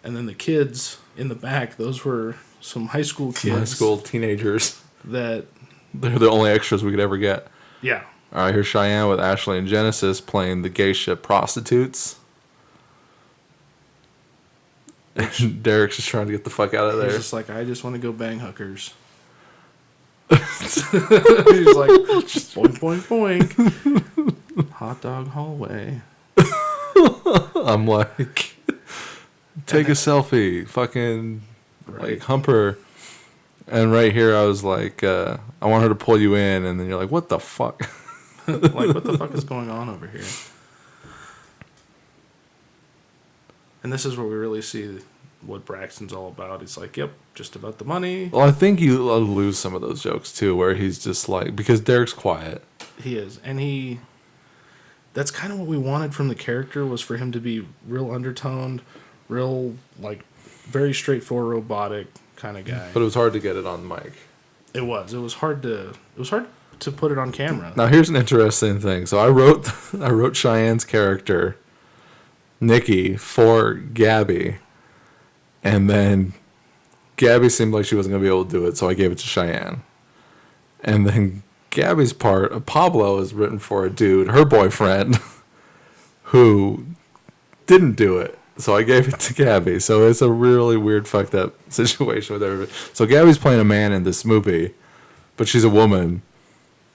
And then the kids in the back, those were some high school kids. High school teenagers. That, They're the only extras we could ever get. yeah. All right, here's Cheyenne with Ashley and Genesis playing the gay ship prostitutes. And Derek's just trying to get the fuck out of He's there. just like, I just want to go bang hookers. He's like, boink, boink, boink. Hot dog hallway. I'm like, take a selfie, fucking, Right. like, hump her. And right here, I was like, I want her to pull you in, and then you're like, what the fuck? Like, what the fuck is going on over here? And this is where we really see what Braxton's all about. He's like, yep, just about the money. Well, I think you lose some of those jokes, too, where he's just like, because Derek's quiet. He is. And that's kind of what we wanted from the character, was for him to be real undertoned, real, like, very straightforward, robotic kind of guy. But it was hard to get it on mic. It was hard to put it on camera. Now here's an interesting thing. So I wrote Cheyenne's character, Nikki, for Gabby, and then Gabby seemed like she wasn't gonna be able to do it, so I gave it to Cheyenne. And then Gabby's part, Pablo, is written for a dude, her boyfriend, who didn't do it. So I gave it to Gabby. So it's a really weird, fucked up situation with everybody. So Gabby's playing a man in this movie, but she's a woman.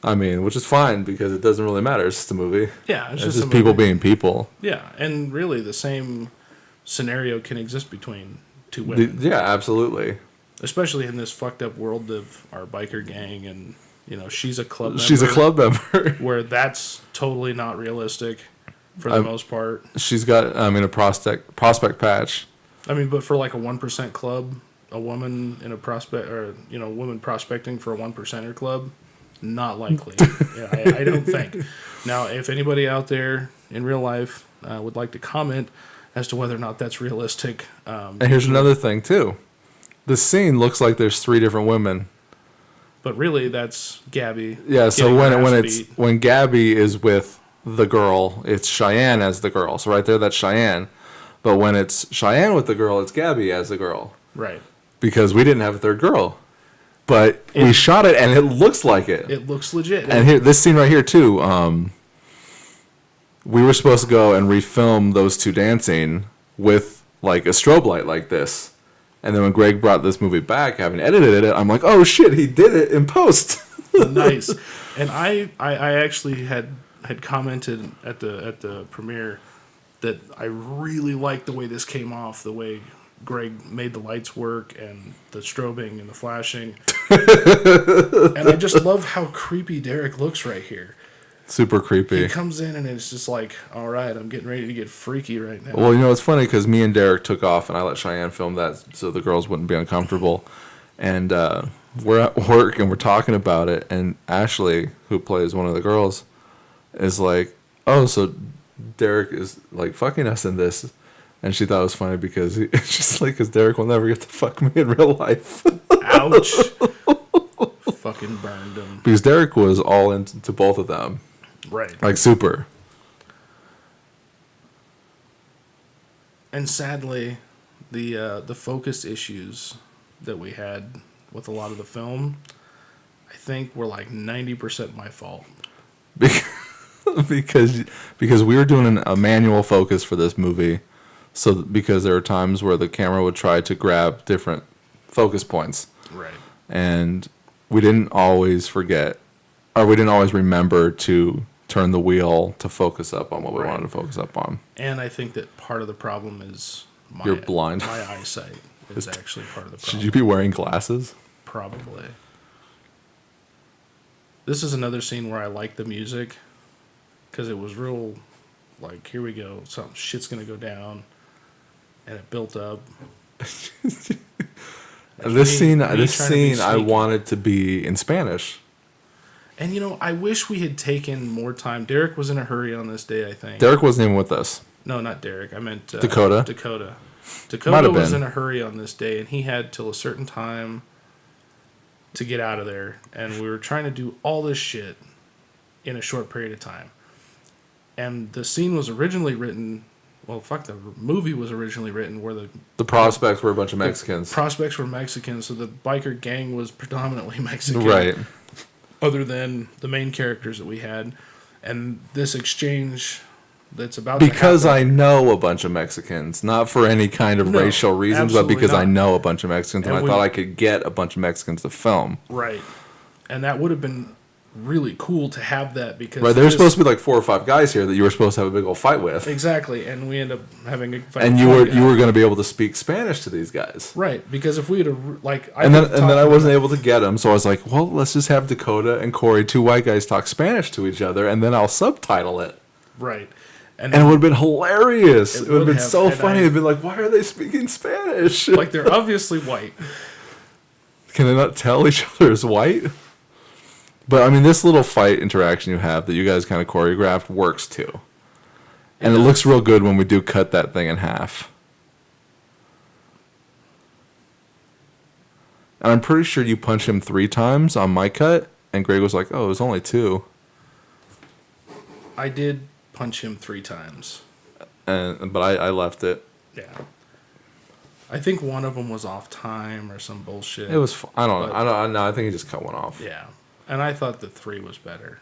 I mean, which is fine because it doesn't really matter. It's just a movie. Yeah, It's just just a people movie. being people. Yeah, and really the same scenario can exist between 2 women. Yeah, absolutely. Especially in this fucked up world of our biker gang, and she's a club member. She's a club member. where that's totally not realistic for the most part. She's got, a prospect patch. I mean, but for like a 1% club, a woman in a prospect, or women prospecting for a 1%er club, not likely. Yeah, I don't think. Now, if anybody out there in real life would like to comment as to whether or not that's realistic, And here's another thing too. The scene looks like there's 3 different women. but really that's Gabby. Yeah, so getting her when ass beat. when Gabby is with the girl, it's Cheyenne as the girl. So right there, that's Cheyenne. But when it's Cheyenne with the girl, it's Gabby as the girl. Right. Because we didn't have a third girl. But we shot it, and it looks like it. It looks legit. And here, this scene right here too. We were supposed to go and refilm those 2 dancing with like a strobe light like this. And then when Greg brought this movie back, having edited it, I'm like, oh shit, he did it in post. Nice. And I actually had commented at the premiere that I really liked the way this came off, the way Greg made the lights work and the strobing and the flashing. And I just love how creepy Derek looks right here. Super creepy. He comes in and it's just like, all right, I'm getting ready to get freaky right now. Well, it's funny because me and Derek took off, and I let Cheyenne film that so the girls wouldn't be uncomfortable. And we're at work, and we're talking about it, and Ashley, who plays one of the girls, is like, oh, so Derek is, like, fucking us in this. And she thought it was funny because she's like, because Derek will never get to fuck me in real life. Ouch. Fucking burned him. Because Derek was all into both of them. Right. Like, super. And sadly, the focus issues that we had with a lot of the film, I think were like 90% my fault. Because we were doing a manual focus for this movie. So because there were times where the camera would try to grab different focus points. Right. And we didn't always forget, or we didn't always remember to turn the wheel to focus up on what we wanted to focus up on. And I think that part of the problem is you're blind. My eyesight is actually part of the problem. Should you be wearing glasses? Probably. This is another scene where I like the music because it was real, like, here we go, some shit's gonna go down, and it built up. This scene, I wanted to be in Spanish. And, you know, I wish we had taken more time. Derek was in a hurry on this day, I think. Derek wasn't even with us. No, not Derek. I meant Dakota. Dakota was in a hurry on this day, and he had till a certain time to get out of there. And we were trying to do all this shit in a short period of time. And the scene was originally written... Well, fuck, the movie was originally written where the prospects were a bunch of Mexicans. Prospects were Mexican, so the biker gang was predominantly Mexican. Right. Other than the main characters that we had. And this exchange that's about because to happen... I know a bunch of Mexicans. Not for any kind of racial reasons, but because I know a bunch of Mexicans, and I thought I could get a bunch of Mexicans to film. Right. And that would have been really cool to have that because... Right, there's supposed to be like 4 or 5 guys here that you were supposed to have a big old fight with. Exactly, and we end up having a fight. And you were going to be able to speak Spanish to these guys. Right, because if we had like... And then I wasn't able to get them, so I was like, well, let's just have Dakota and Corey, 2 white guys, talk Spanish to each other, and then I'll subtitle it. Right. And it would have been hilarious. It would have been so funny. It'd been like, why are they speaking Spanish? Like, they're obviously white. Can they not tell each other is white? But, I mean, this little fight interaction you have that you guys kind of choreographed works, too. And it looks real good when we do cut that thing in half. And I'm pretty sure you punched him 3 times on my cut, and Greg was like, oh, it was only 2. I did punch him 3 times. But I left it. Yeah. I think one of them was off time or some bullshit. It was, I don't know. I think he just cut one off. Yeah. And I thought the 3 was better.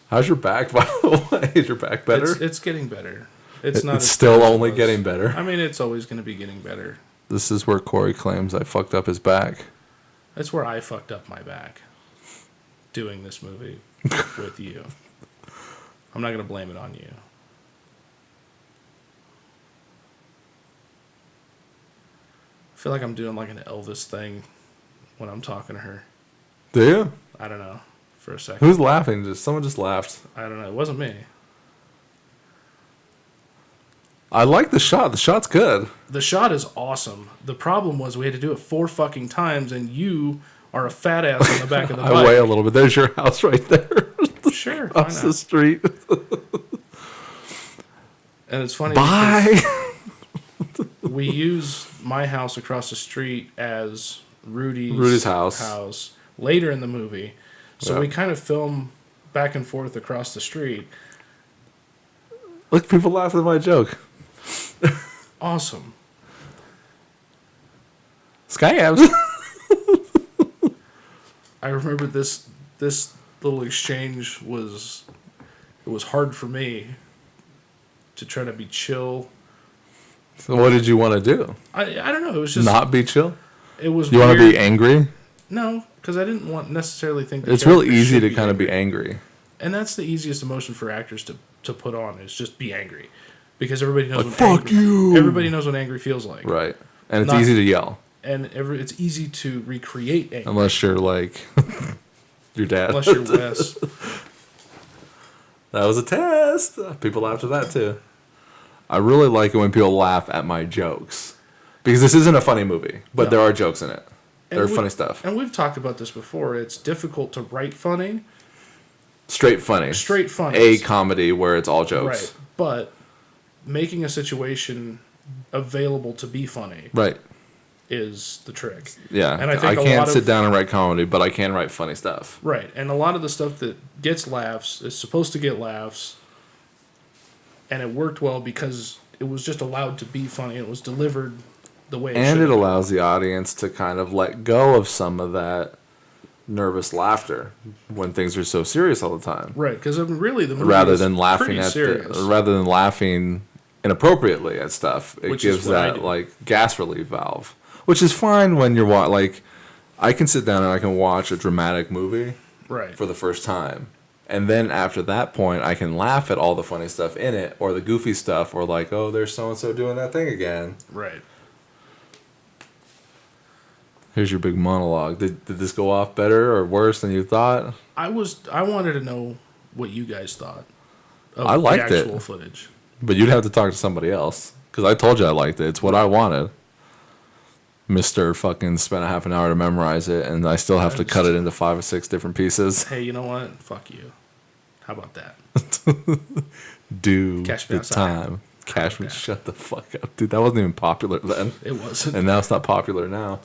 How's your back, by the way? Is your back better? It's getting better. It's not. It's still only getting better. I mean, it's always going to be getting better. This is where Corey claims I fucked up his back. That's where I fucked up my back. Doing this movie with you. I'm not going to blame it on you. I feel like I'm doing like an Elvis thing when I'm talking to her. Do you? I don't know. For a second. Who's laughing? Someone just laughed. I don't know. It wasn't me. I like the shot. The shot's good. The shot is awesome. The problem was we had to do it 4 fucking times, and you are a fat ass on the back of the bike. I weigh a little bit. There's your house right there. Sure. Across the street. And it's funny. Bye. We use my house across the street as Rudy's house later in the movie. So we kind of film back and forth across the street. Look, people laugh at my joke. Awesome. Scabs. I remember this little exchange was hard for me to try to be chill. So what did you want to do? I don't know. It was just not be chill. It was. You want to be angry? No, because I didn't necessarily think it's real easy to kind of be angry. And that's the easiest emotion for actors to put on is just be angry, because everybody knows like, what fuck you. Everybody knows what angry feels like. Right, and it's easy to yell. And it's easy to recreate anger. Unless you're like your dad. Unless you're Wes. That was a test. People laughed at that too. I really like it when people laugh at my jokes. Because this isn't a funny movie, but there are jokes in it. There are funny stuff. And we've talked about this before. It's difficult to write funny. Straight funny. Straight funny. A comedy where it's all jokes. Right. But making a situation available to be funny Right. is the trick. Yeah. And I I think a can't lot sit of, down and write comedy, but I can write funny stuff. right, and a lot of the stuff that gets laughs is supposed to get laughs, and it worked well because it was just allowed to be funny. It was delivered the way it And should it have. allows the audience to kind of let go of some of that nervous laughter when things are so serious all the time. Right, because really the movie Rather is than laughing pretty at serious. rather than laughing inappropriately at stuff, it Which is gives what I that do. like gas relief valve, which is fine when you're like, I can sit down and I can watch a dramatic movie Right. for the first time, and then after that point, I can laugh at all the funny stuff in it or the goofy stuff or like, oh, there's so and so doing that thing again. Right. Here's your big monologue. Did this go off better or worse than you thought? I wanted to know what you guys thought of I liked the it. actual footage. But you'd have to talk to somebody else. Because I told you I liked it. It's what I wanted. Mr. fucking spent a half an hour to memorize it, and I still have to cut it into 5 or 6 different pieces. Hey, you know what? Fuck you. How about that? Do Cash me the outside. time. Cash me, Okay. shut the fuck up. Dude, that wasn't even popular then. It wasn't. And now it's not popular now.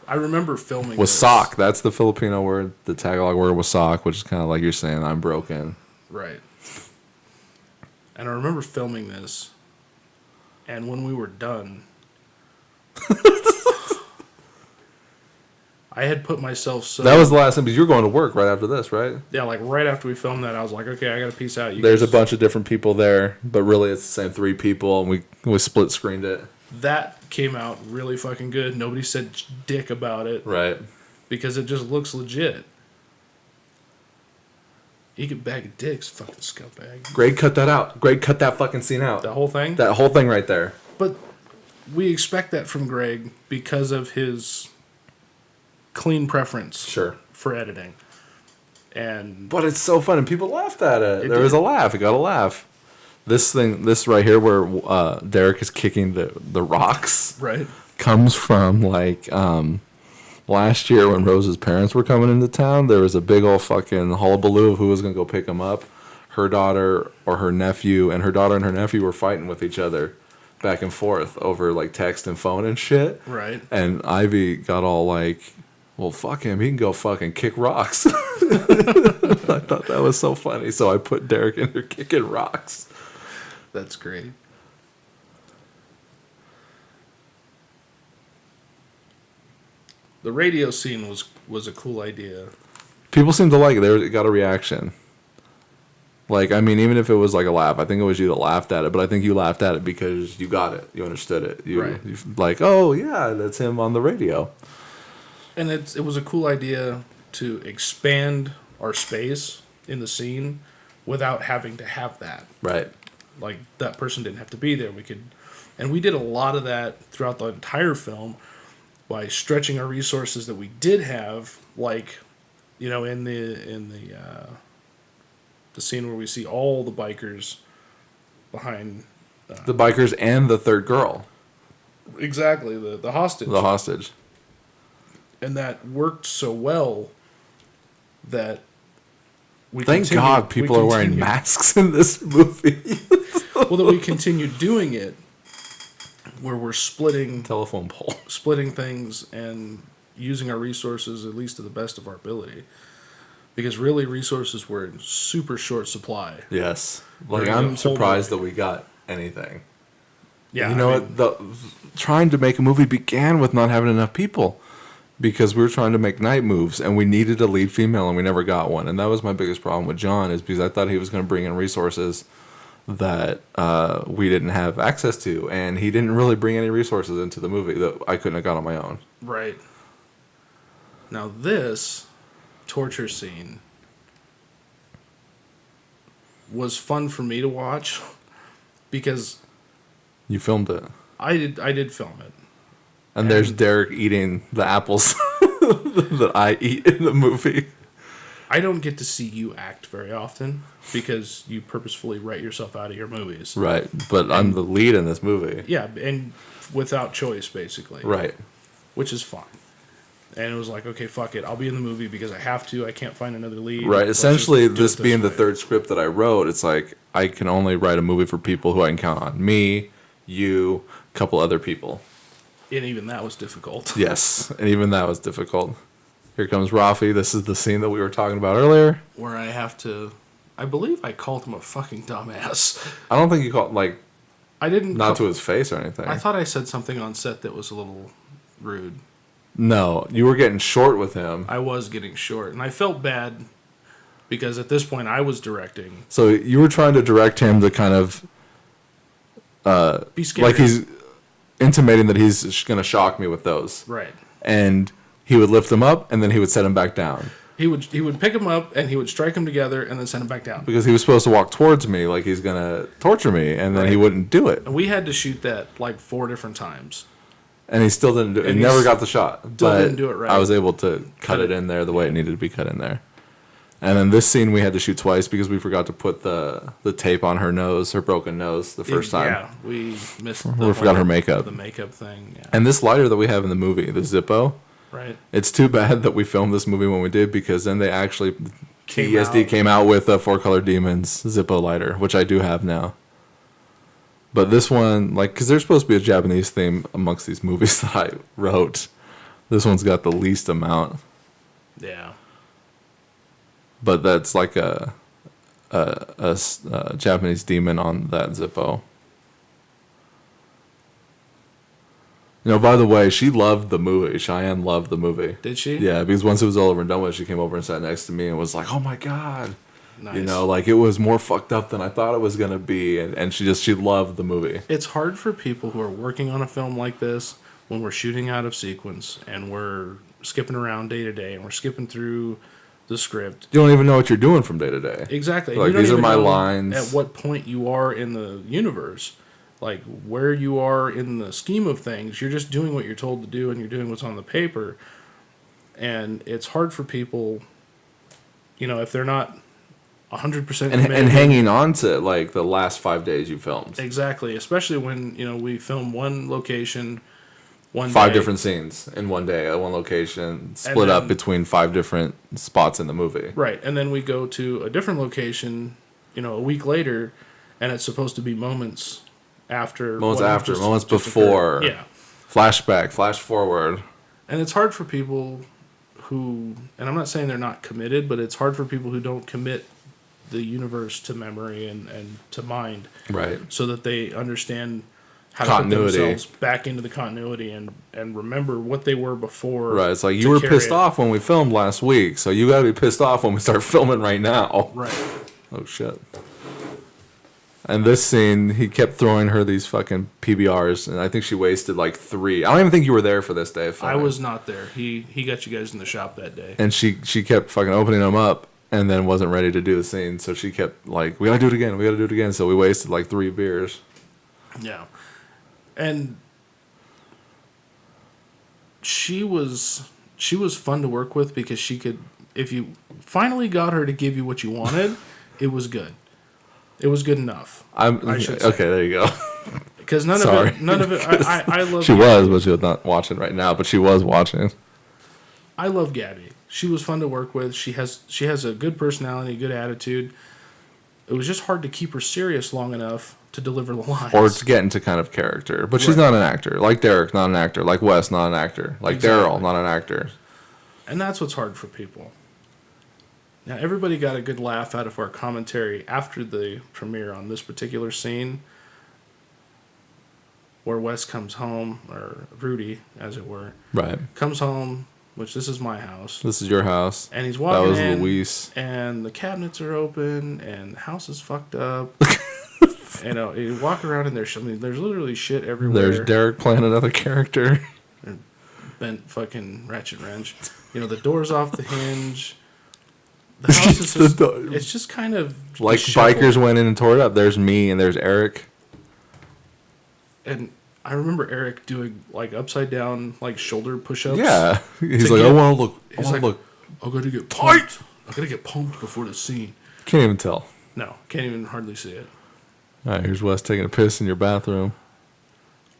I remember filming Was this. sock. That's the Filipino word. The Tagalog word was sock, which is kind of like you're saying, I'm broken. Right. And I remember filming this, and when we were done, I had put myself so... That was the last thing, because you were going to work right after this, right? Yeah, like right after we filmed that, I was like, okay, I gotta peace out. There's a guys- bunch of different people there, but really it's the same 3 people, and we split screened it. That came out really fucking good. Nobody said dick about it Right. because it just looks legit. You could bag of dicks, fucking scumbag. Greg, cut that out. Greg, cut that fucking scene out. The whole thing? That whole thing right there. But we expect that from Greg because of his clean preference Sure. for editing. And But it's so fun, and people laughed at it. It There was did. a laugh. It got a laugh. This right here where Derek is kicking the rocks right, comes from like last year when Rose's parents were coming into town. There was a big old fucking hullabaloo of who was going to go pick him up. Her daughter or her nephew, and her daughter and her nephew were fighting with each other back and forth over like text and phone and shit. right. And Ivy got all like, well, fuck him. He can go fucking kick rocks. I thought that was so funny. So I put Derek in there kicking rocks. That's great. The radio scene was a cool idea. People seem to like it. It got a reaction. Like, I mean, even if it was like a laugh, I think it was you that laughed at it, but I think you laughed at it because you got it. You understood it. Right. You like, oh, yeah, that's him on the radio. And it was a cool idea to expand our space in the scene without having to have that. Right. Like, that person didn't have to be there. And we did a lot of that throughout the entire film by stretching our resources that we did have, like, you know, in the scene where we see all the bikers behind The bikers and the third girl, exactly the hostage. the hostage. And that worked so well that we Thank continued- God we people are wearing continued- masks in this movie. Well, that we continued doing it, where we're splitting Telephone pole. things and using our resources at least to the best of our ability. Because really, resources were in super short supply. Yes. Like, Bring I'm the whole surprised movie. that we got anything. Yeah, You know I what? Trying to make a movie began with not having enough people because we were trying to make night moves and we needed a lead female and we never got one. And that was my biggest problem with John is because I thought he was going to bring in resources that we didn't have access to. And he didn't really bring any resources into the movie that I couldn't have got on my own. Right. Now this torture scene was fun for me to watch because You filmed it. I did film it. And there's Derek eating the apples that I eat in the movie. I don't get to see you act very often because you purposefully write yourself out of your movies. Right. But I'm the lead in this movie. Yeah, and without choice, basically. Right. Which is fine. And it was like, okay, fuck it. I'll be in the movie because I have to. I can't find another lead. Right. Let's Essentially, just do this it being the way. third script that I wrote, it's like I can only write a movie for people who I can count on. Me, you, a couple other people. And even that was difficult. Yes, and even that was difficult. Here comes Rafi. This is the scene that we were talking about earlier. Where I have to... I believe I called him a fucking dumbass. I don't think you called, like, I didn't... not to his face or anything. I thought I said something on set that was a little rude. No, you were getting short with him. I was getting short. And I felt bad because at this point I was directing. So you were trying to direct him to kind of... Be scary. like he's intimating that he's going to shock me with those. Right. And he would lift him up, and then he would set him back down. He would pick him up and he would strike him together and then send him back down. Because he was supposed to walk towards me like he's going to torture me, and then he Right. wouldn't do it. And we had to shoot that like 4 different times. And he still didn't do it. He And never he got the shot. still But didn't do it right. I was able to cut it in there the way it needed to be cut in there. And then this scene we had to shoot twice because we forgot to put the tape on her nose, her broken nose, the first time. Yeah, we missed. We forgot her makeup. The makeup thing. Yeah. And this lighter that we have in the movie, the Zippo, Right. it's too bad that we filmed this movie when we did, because then they actually, Came TSD out. came out with a 4-Color Demons Zippo lighter, which I do have now. But this one, like, because there's supposed to be a Japanese theme amongst these movies that I wrote. This one's got the least amount. Yeah. But that's like a Japanese demon on that Zippo. You know, by the way, she loved the movie. Cheyenne loved the movie. Did she? Yeah, because once it was all over and done with, she came over and sat next to me and was like, "Oh my god." Nice. You know, like, it was more fucked up than I thought it was going to be. And she loved the movie. It's hard for people who are working on a film like this when we're shooting out of sequence and we're skipping around day to day and we're skipping through the script. You don't even know what you're doing from day to day. Exactly. Like, You don't these are even my know lines. At what point you are in the universe. Like, where you are in the scheme of things. You're just doing what you're told to do and you're doing what's on the paper. And it's hard for people, you know, if they're not 100% And committed. hanging on to, like, the last 5 days you filmed. Exactly. Especially when, you know, we film one location, one 5 day. different scenes in one day at one location, split up then- between 5 different spots in the movie. Right. And then we go to a different location, you know, a week later, and it's supposed to be moments after. Moments what after, just- moments just before. occurred. Yeah. Flashback, flash forward. And it's hard for people who, and I'm not saying they're not committed, but it's hard for people who don't commit the universe to memory and to mind Right. so that they understand how Continuity. to put themselves back into the continuity and remember what they were before. Right. It's like, to you were carry pissed it. off when we filmed last week, so you gotta be pissed off when we start filming right now. Right. Oh, shit. And this scene, he kept throwing her these fucking PBRs, and I think she wasted like 3. I don't even think you were there for this day of I filming. was not there. He got you guys in the shop that day. And she kept fucking opening them up, and then wasn't ready to do the scene, so she kept like, we gotta do it again, we gotta do it again. So we wasted like 3 beers. Yeah. And she was fun to work with because she could, if you finally got her to give you what you wanted, it was good. It was good enough. I should say. Okay, there you go. Because none Sorry. of it, I love She was, but she was not watching right now, but she was watching. I love Gabby. She was fun to work with. She has a good personality, good attitude. It was just hard to keep her serious long enough to deliver the lines. Or to get into kind of character. But she's Right. not an actor. Like Derek, not an actor. Like Wes, not an actor. Like Exactly. Daryl, not an actor. And that's what's hard for people. Now, everybody got a good laugh out of our commentary after the premiere on this particular scene where Wes comes home, or Rudy, as it were, Right. comes home, which this is my house, This is your house. and he's That walking was in, Luis. and the cabinets are open, and the house is fucked up. You know, you walk around and there's literally shit everywhere. There's Derek playing another character. Bent fucking ratchet wrench. You know, the door's off the hinge. The house is just, it's just kind of Like disheveled. bikers went in and tore it up. There's me and there's Eric. And I remember Eric doing like upside down like shoulder push-ups. Yeah. He's To like, get- I want to look. I He's want like, to look. I gotta get pumped. I gotta get pumped before the scene. Can't even tell. No, can't even hardly see it. All right, here's Wes taking a piss in your bathroom.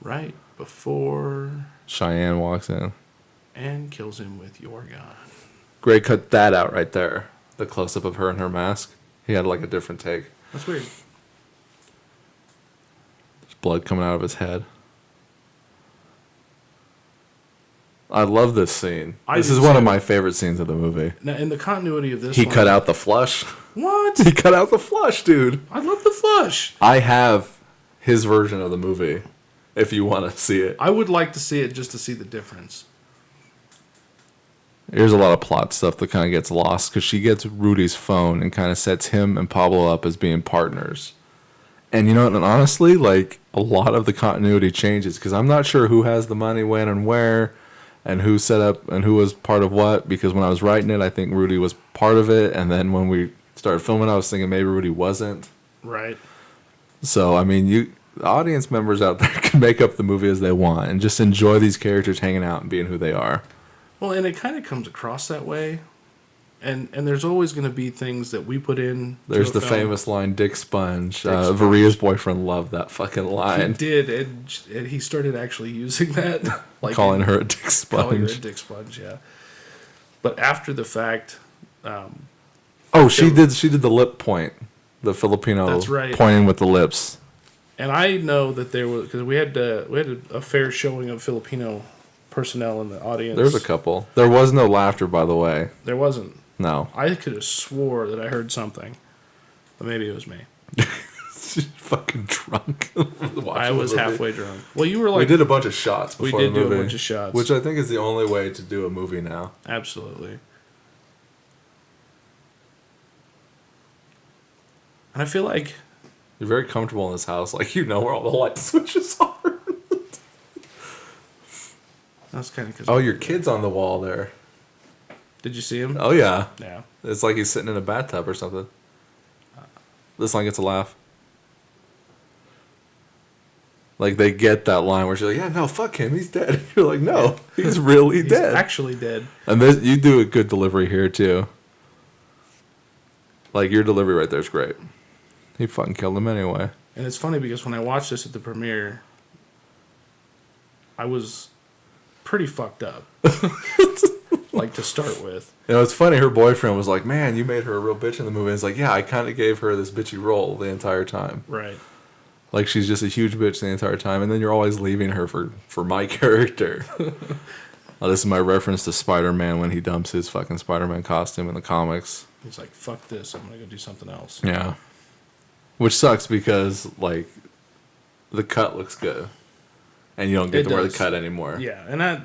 Right before. Cheyenne walks in. and kills him with your gun. Greg cut that out right there. The close up of her and her mask. He had like a different take. That's weird. There's blood coming out of his head. I love this scene. This is one of my favorite scenes of the movie. Now, in the continuity of this He one, cut out the flush. What? He cut out the flush, dude. I love the flush. I have his version of the movie, if you want to see it. I would like to see it just to see the difference. There's a lot of plot stuff that kind of gets lost because she gets Rudy's phone and kind of sets him and Pablo up as being partners. And you know what? And honestly, like, a lot of the continuity changes because I'm not sure who has the money, when, and where, and who set up and who was part of what. Because when I was writing it, I think Rudy was part of it. And then when we started filming, I was thinking maybe Rudy wasn't. Right. So, I mean, the audience members out there can make up the movie as they want and just enjoy these characters hanging out and being who they are. Well, and it kind of comes across that way. And there's always going to be things that we put in. There's the film. famous line, Dick Sponge. Sponge. Varia's boyfriend loved that fucking He line. did, and he started actually using that. Like Calling her a Dick calling her a Sponge. dick sponge, yeah. But after the fact, Oh, she did the lip point. The Filipino That's right. pointing with the lips. and I know that there was, because we had a fair showing of Filipino personnel in the audience. There's a couple. There was no laughter, by the way. There wasn't. No. I could have swore that I heard something, but maybe it was me. She's fucking drunk. I was halfway drunk. Well, you were like, We did a bunch of shots We before did the do a movie. bunch of shots. Which I think is the only way to do a movie now. Absolutely. And I feel like You're very comfortable in this house. Like, you know where all the light switches are. that's kind of because. Oh, your kid's on the wall there. Did you see him? Oh, yeah. Yeah. It's like he's sitting in a bathtub or something. This line gets a laugh. Like, they get that line where she's like, yeah, no, fuck him, he's dead. You're like, no, he's really He's dead. actually dead. And this, you do a good delivery here, too. Like, your delivery right there is great. He fucking killed him anyway. And it's funny because when I watched this at the premiere, I was pretty fucked up. Like, to start with. You know, it's funny, her boyfriend was like, man, you made her a real bitch in the movie. And it's like, yeah, I kind of gave her this bitchy role the entire time. Right. Like, she's just a huge bitch the entire time, and then you're always leaving her for my character. This is my reference to Spider-Man when he dumps his fucking Spider-Man costume in the comics. He's like, fuck this, I'm going to go do something else. Yeah. Which sucks because, like, the cut looks good. And you don't get It to wear the does. cut anymore. Yeah, and that,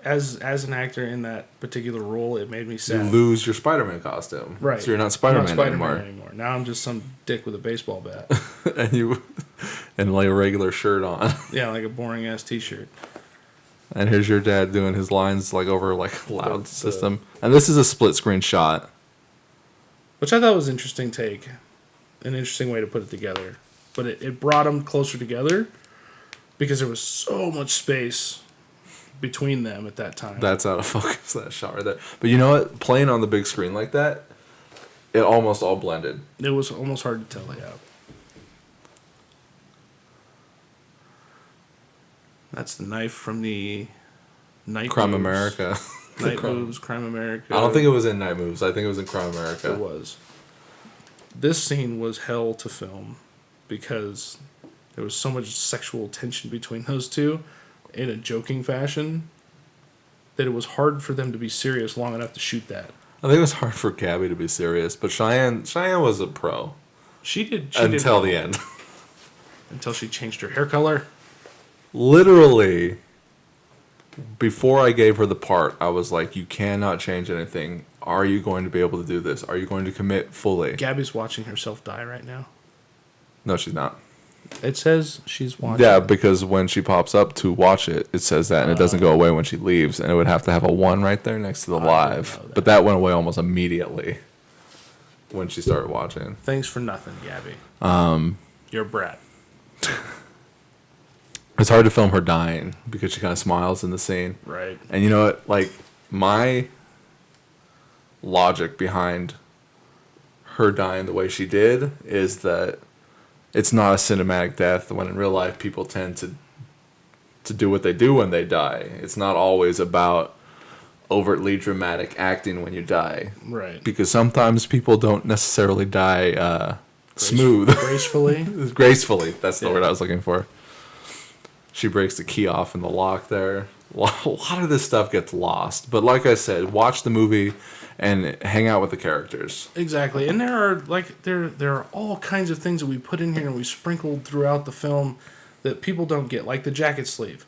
as an actor in that particular role, it made me You sad. lose your Spider-Man costume. Right. So you're not I'm Spider-Man, not Spider-Man anymore. Now I'm just some dick with a baseball bat. and like a regular shirt on. Yeah, like a boring ass T-shirt. And here's your dad doing his lines like over like a loud system. And this is a split screen shot. Which I thought was an interesting take. An interesting way to put it together. But it brought them closer together because there was so much space between them at that time. That's out of focus, that shot right there. But you know what? Playing on the big screen like that, it almost all blended. It was almost hard to tell, yeah. That's the knife from the Night Crime Moves. America. Night Moves, Crime America. I don't think it was in Night Moves. I think it was in Crime America. It was. This scene was hell to film because there was so much sexual tension between those two in a joking fashion that it was hard for them to be serious long enough to shoot that. I think it was hard for Gabby to be serious, but Cheyenne was a pro She did until well. the end. Until she changed her hair color. Literally, before I gave her the part, I was like, you cannot change anything. Are you going to be able to do this? Are you going to commit fully? Gabby's watching herself die right now. No, she's not. It says she's watching. Yeah, because when she pops up to watch it, it says that, and it doesn't go away when she leaves, and it would have to have a 1 right there next to the I live. didn't know that. But that went away almost immediately when she started watching. Thanks for nothing, Gabby. You're a brat. It's hard to film her dying because she kind of smiles in the scene. Right. And you know what? Like, my logic behind her dying the way she did is that it's not a cinematic death when in real life people tend to do what they do when they die. It's not always about overtly dramatic acting when you die. Right. Because sometimes people don't necessarily die smooth. Gracefully. Gracefully. That's the Yeah. word I was looking for. She breaks the key off in the lock there. A lot of this stuff gets lost. But like I said, watch the movie and hang out with the characters. Exactly. And there are all kinds of things that we put in here and we sprinkled throughout the film that people don't get, like the jacket sleeve.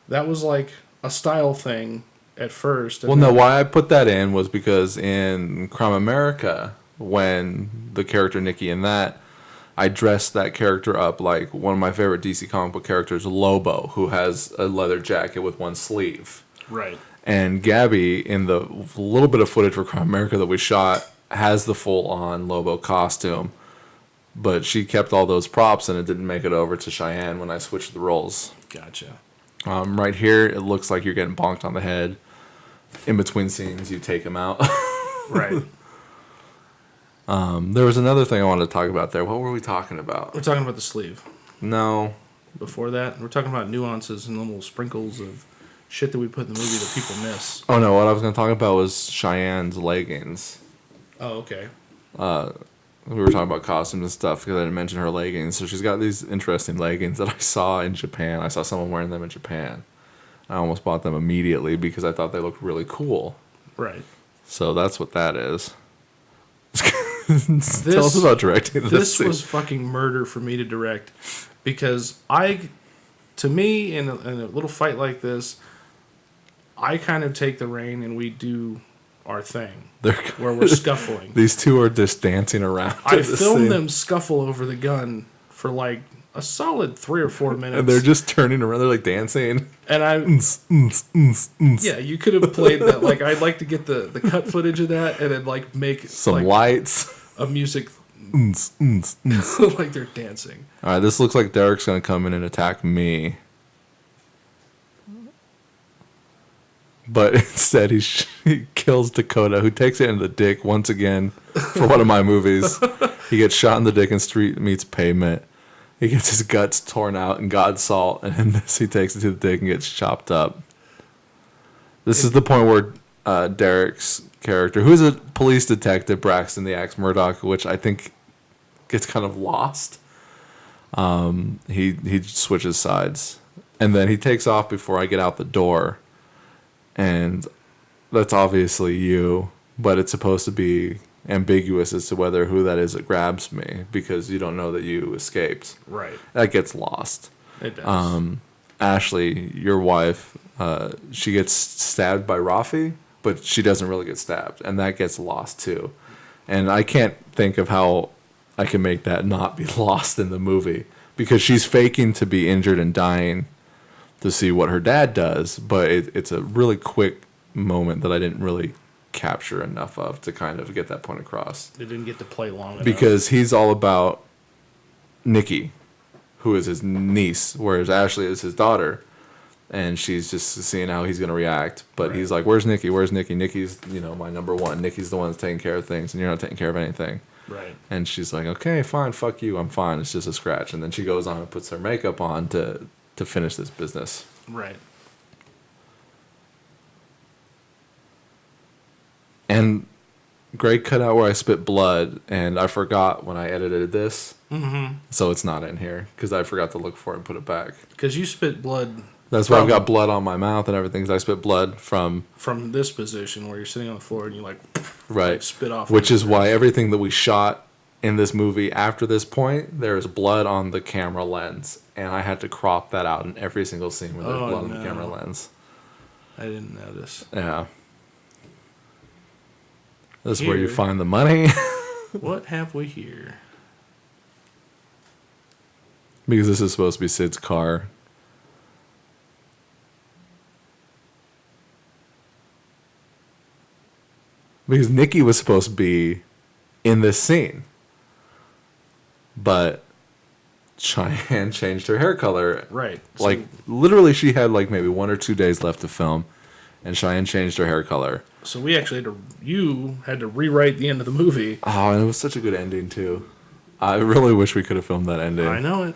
That was like a style thing at first. And Well, no, why I put that in was because in Crime America, when the character Nikki in that, I dressed that character up like one of my favorite DC comic book characters, Lobo, who has a leather jacket with one sleeve. Right. And Gabby, in the little bit of footage for Crime America that we shot, has the full-on Lobo costume. But she kept all those props, and it didn't make it over to Cheyenne when I switched the roles. Gotcha. Right here, it looks like you're getting bonked on the head. In between scenes, you take him out. Right. There was another thing I wanted to talk about there. What were we talking about? We're talking about the sleeve. No. Before that, we're talking about nuances and little sprinkles of shit that we put in the movie that people miss. Oh, no. What I was going to talk about was Cheyenne's leggings. Oh, okay. We were talking about costumes and stuff because I didn't mention her leggings. So she's got these interesting leggings that I saw in Japan. I saw someone wearing them in Japan. I almost bought them immediately because I thought they looked really cool. Right. So that's what that is. Tell us about directing this. This scene. was fucking murder for me to direct because to me, in a little fight like this, I kind of take the rein and we do our thing where we're scuffling. These two are just dancing around. I filmed them scuffle over the gun for like a solid 3 or 4 minutes. And they're just turning around. They're like dancing. And yeah, you could have played that. Like, I'd like to get the cut footage of that and then like make Some like, lights. a music like they're dancing. All right, this looks like Derek's going to come in and attack me. But instead, he kills Dakota, who takes it in the dick once again for one of my movies. He gets shot in the dick in Street Meets Pavement. He gets his guts torn out in God's Salt, and in this, he takes it to the dick and gets chopped up. This is the point where Derek's character, who is a police detective, Braxton the Axe Murdoch, which I think gets kind of lost. He switches sides, and then he takes off before I get out the door. And that's obviously you, but it's supposed to be ambiguous as to who that is that grabs me because you don't know that you escaped. Right. That gets lost. It does. Ashley, your wife, she gets stabbed by Rafi, but she doesn't really get stabbed, and that gets lost too. And I can't think of how I can make that not be lost in the movie because she's faking to be injured and dying to see what her dad does, but it's a really quick moment that I didn't really capture enough of to kind of get that point across. They didn't get to play long enough. Because he's all about Nikki, who is his niece, whereas Ashley is his daughter, and she's just seeing how he's going to react. But he's like, where's Nikki? Where's Nikki? Nikki's, my number one. Nikki's the one that's taking care of things, and you're not taking care of anything. Right. And she's like, okay, fine, fuck you, I'm fine. It's just a scratch. And then she goes on and puts her makeup on to finish this business. Right. And Greg cut out where I spit blood, and I forgot when I edited this. Mm-hmm. So it's not in here, because I forgot to look for it and put it back. Because you spit blood. That's why I've got blood on my mouth and everything, because I spit blood from this position where you're sitting on the floor and you right, spit off. Which is why everything that we shot in this movie after this point, there is blood on the camera lens. And I had to crop that out in every single scene where there's blood on the camera lens. I didn't notice. Yeah. This is where you find the money. What have we here? Because this is supposed to be Sid's car. Because Nikki was supposed to be in this scene. But Cheyenne changed her hair color. Right. Like, literally, she had like maybe 1 or 2 days left to film. And Cheyenne changed her hair color. So we actually you had to rewrite the end of the movie. Oh, and it was such a good ending, too. I really wish we could have filmed that ending. I know it.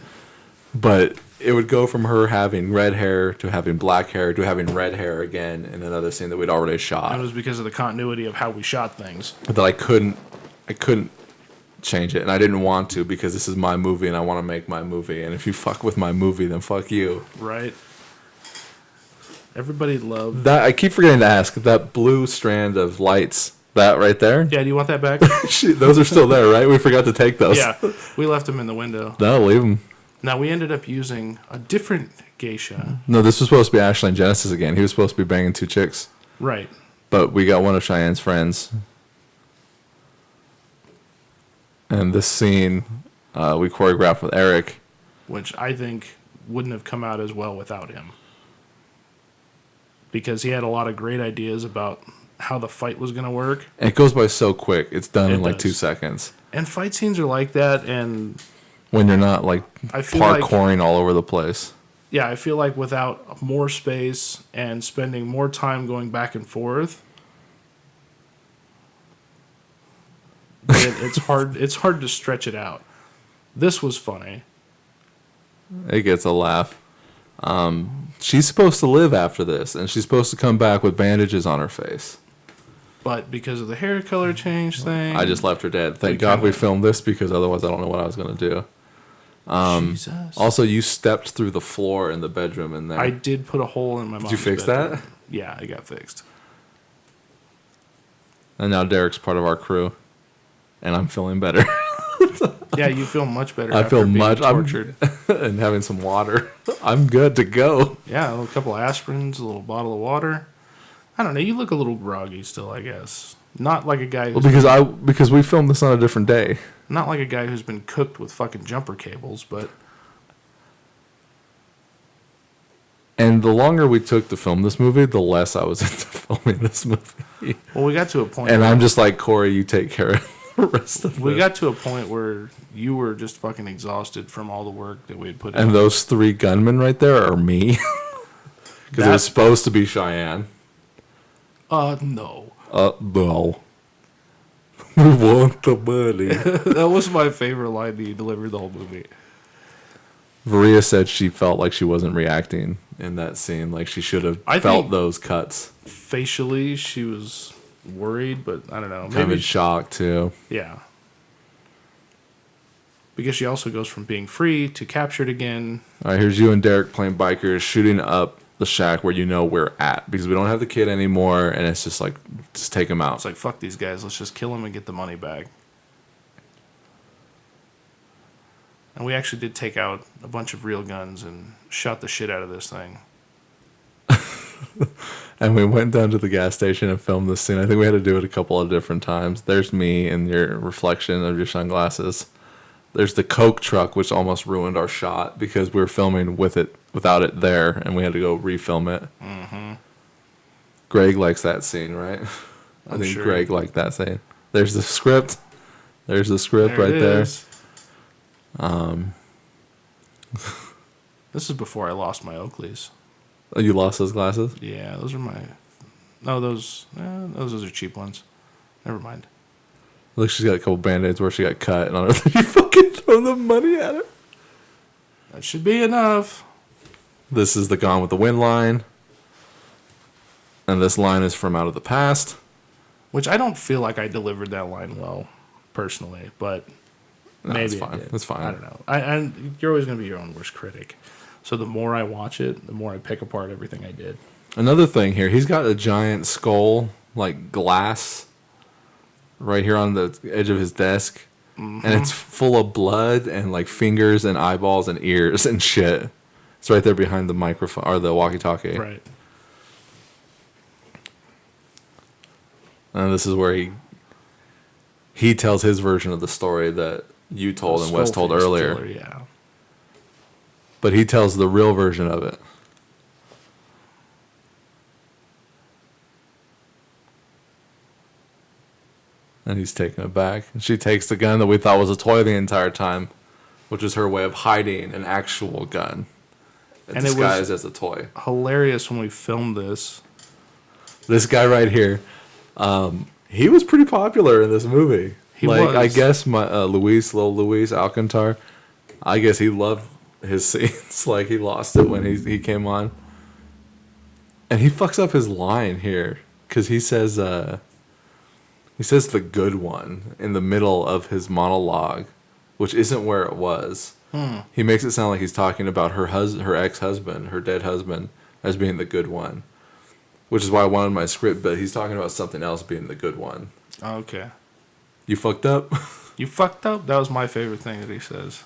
But it would go from her having red hair to having black hair to having red hair again in another scene that we'd already It shot. was because of the continuity of how we shot things. That I couldn't change it, and I didn't want to because this is my movie and I want to make my movie. And if you fuck with my movie, then fuck you. Right. Everybody loved. That I keep forgetting to ask. That blue strand of lights, that right there. Yeah, do you want that back? Those are still there, right? We forgot to take those. Yeah, we left them in the window. No, leave them. Now, we ended up using a different geisha. No, this was supposed to be Ashley and Genesis again. He was supposed to be banging 2 chicks. Right. But we got one of Cheyenne's friends. And this scene we choreographed with Eric. Which I think wouldn't have come out as well without him. Because he had a lot of great ideas about how the fight was going to work. And it goes by so quick. It's done It in like does. 2 seconds. And fight scenes are like that, and When you're not like I feel like- parkouring all over the place. yeah, I feel like without more space and spending more time going back and forth, it's hard. It's hard to stretch it out. This was funny. It gets a laugh. She's supposed to live after this, and she's supposed to come back with bandages on her face. But because of the hair color change thing, I just left her dead. Thank We God we kinda- filmed this because otherwise I don't know what I was going to do. Jesus. Also, you stepped through the floor in the bedroom in there. I did put a hole in my mom's Did you fix bedroom. that? Yeah, it got fixed. And now Derek's part of our crew, and I'm feeling better. Yeah, you feel much better. I after feel being much. tortured. And having some water. I'm good to go. Yeah, a couple of aspirins, a little bottle of water. I don't know. You look a little groggy still, I guess. Not like a guy Well, who's because we filmed this on a different day. not like a guy who's been cooked with fucking jumper cables, but And the longer we took to film this movie, the less I was into filming this movie. well, we got to a point. And where, I'm just like, Corey, you take care of the rest of we it. got to a point where you were just fucking exhausted from all the work that we had put in. And those 3 gunmen right there are me. Because it was That- supposed to be Cheyenne. No. No. We want the money. That was my favorite line that you delivered the whole movie. Varia said she felt like she wasn't reacting in that scene. Like she should have I felt think- those cuts. Facially, she was worried, but I don't know. Kind of Maybe in shock, too. yeah. Because she also goes from being free to captured again. All right, here's you and Derek playing bikers, shooting up the shack where you know we're at. Because we don't have the kid anymore, and it's just like, just take him out. It's like, fuck these guys. Let's just kill them and get the money back. And we actually did take out a bunch of real guns and shot the shit out of this thing. And we went down to the gas station and filmed this scene. I think we had to do it a couple of different times. There's me in your reflection of your sunglasses. There's the Coke truck, which almost ruined our shot because we were filming without it there, and we had to go refilm it. Mm-hmm. Greg likes that scene, right? I I'm think sure. Greg liked that scene. There's the script. There's the script There right it there. is. This is before I lost my Oakleys. Oh, you lost those glasses? Yeah, those are my. No, those are cheap ones. Never mind. Look, she's got a couple band-aids where she got cut, and on her you fucking throw the money at her. That should be enough. This is the Gone with the Wind line. And this line is from Out of the Past. Which I don't feel like I delivered that line well, personally, but No, maybe it's I fine. did. It's fine. I don't know. And you're always going to be your own worst critic. So the more I watch it, the more I pick apart everything I did. Another thing here, he's got a giant skull, like glass, right here on the edge of his desk. And it's full of blood and like fingers and eyeballs and ears and shit. It's right there behind the microphone or the walkie-talkie. Right. And this is where he tells his version of the story that you told and Wes told Skullface earlier. killer, yeah. But he tells the real version of it. And he's taken it back. And she takes the gun that we thought was a toy the entire time, which is her way of hiding an actual gun. And it was- Disguised as a toy. Hilarious when we filmed this. This guy right here, he was pretty popular in this movie. He I was. guess my little Luis Alcantar, I guess he loved his scenes. Like, he lost it when he came on. And he fucks up his line here. Because he says the good one in the middle of his monologue, which isn't where it was. He makes it sound like he's talking about her ex-husband, her dead husband, as being the good one. Which is why I wanted my script, but he's talking about something else being the good one. Okay. You fucked up? You fucked up? That was my favorite thing that he says.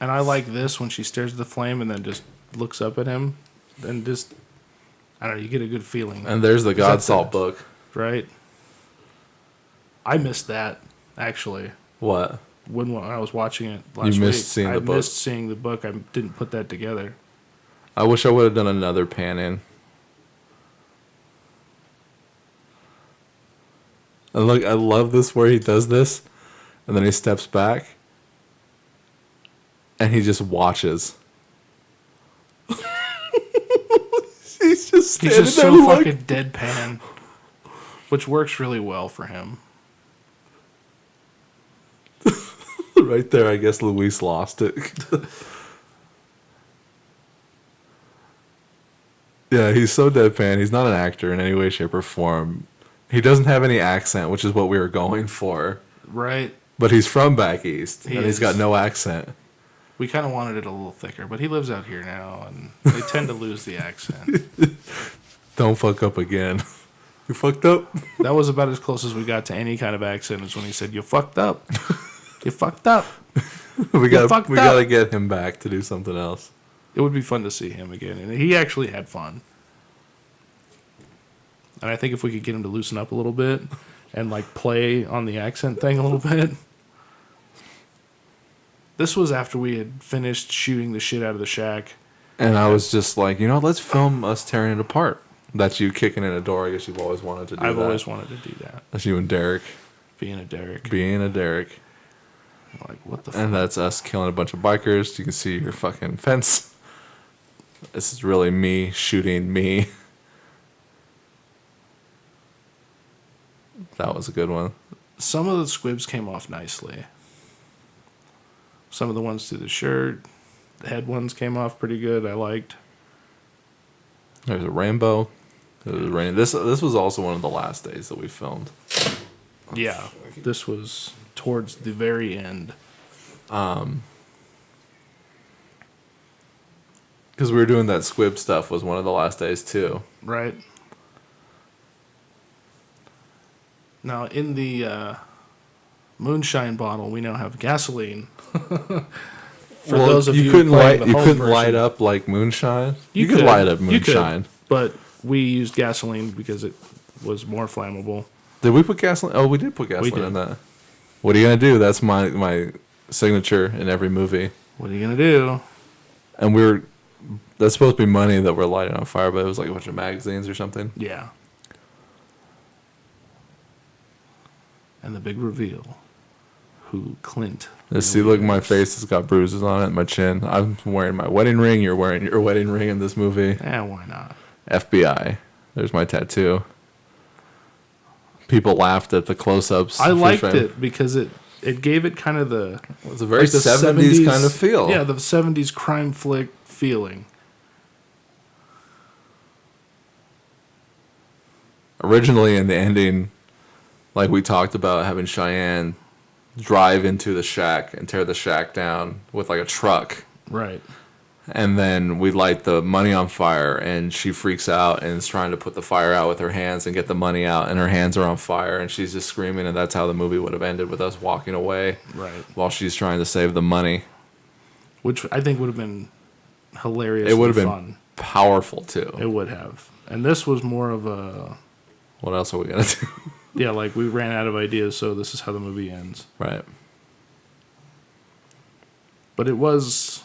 And I like this when she stares at the flame and then just looks up at him. And just, I don't know, you get a good feeling. And there's the God Salt it? book. Right? I missed that, actually. What? When I was watching it last week. You missed seeing the book? I missed seeing the book. I didn't put that together. I wish I would have done another pan in. And look, I love this where he does this, and then he steps back, and he just watches. He's just He's just so fucking deadpan, which works really well for him. Right there, I guess Luis lost it. Yeah, he's so deadpan. He's not an actor in any way, shape, or form. He doesn't have any accent, which is what we were going for. Right. But he's from back east, and he's is. got no accent. We kind of wanted it a little thicker, but he lives out here now, and they tend to lose the accent. Don't fuck up again. You fucked up? That was about as close as we got to any kind of accent as when he said, "You fucked up. You fucked up." we fucked up. gotta get him back to do something else. It would be fun to see him again, and he actually had fun. And I think if we could get him to loosen up a little bit and like play on the accent thing a little bit. This was after we had finished shooting the shit out of the shack. And I was just like, let's film us tearing it apart. That's you kicking in a door. I guess you've always wanted to do that. I've always wanted to do that. That's you and Derek. Being a Derek. Being a Derek. Like, what the And that's us killing a bunch of bikers. You can see your fucking fence. This is really me shooting me. That was a good one. Some of the squibs came off nicely. Some of the ones through the shirt, the head ones came off pretty good. I liked. There's a rainbow. It was raining. This was also one of the last days that we filmed. Yeah, this was towards the very end. Because we were doing that squib stuff was one of the last days too. Right. Now, in the moonshine bottle, we now have gasoline. For those of you couldn't playing light the home couldn't version. light up like moonshine. You could could light up You could, moonshine. but we used gasoline because it was more flammable. Did we put gasoline? Oh, we did put gasoline did. in that. What are you gonna do? That's my signature in every movie. What are you gonna do? And that's supposed to be money that we're lighting on fire, but it was like a bunch of magazines or something. Yeah. And the big reveal. Who Clint. See, look, my face has got bruises on it, my chin. I'm wearing my wedding ring. You're wearing your wedding ring in this movie. Why not? FBI. There's my tattoo. People laughed at the close-ups. I liked it because it gave it kind of the... It was a very like the 70s kind of feel. Yeah, the 70s crime flick feeling. Originally in the ending, like we talked about having Cheyenne drive into the shack and tear the shack down with like a truck. Right. And then we light the money on fire and she freaks out and is trying to put the fire out with her hands and get the money out and her hands are on fire and she's just screaming, and that's how the movie would have ended, with us walking away Right. while she's trying to save the money. Which I think would have been hilarious. It would have been fun. powerful too. It would have. And this was more of a... What else are we going to do? Yeah, like we ran out of ideas, so this is how the movie ends. Right. But it was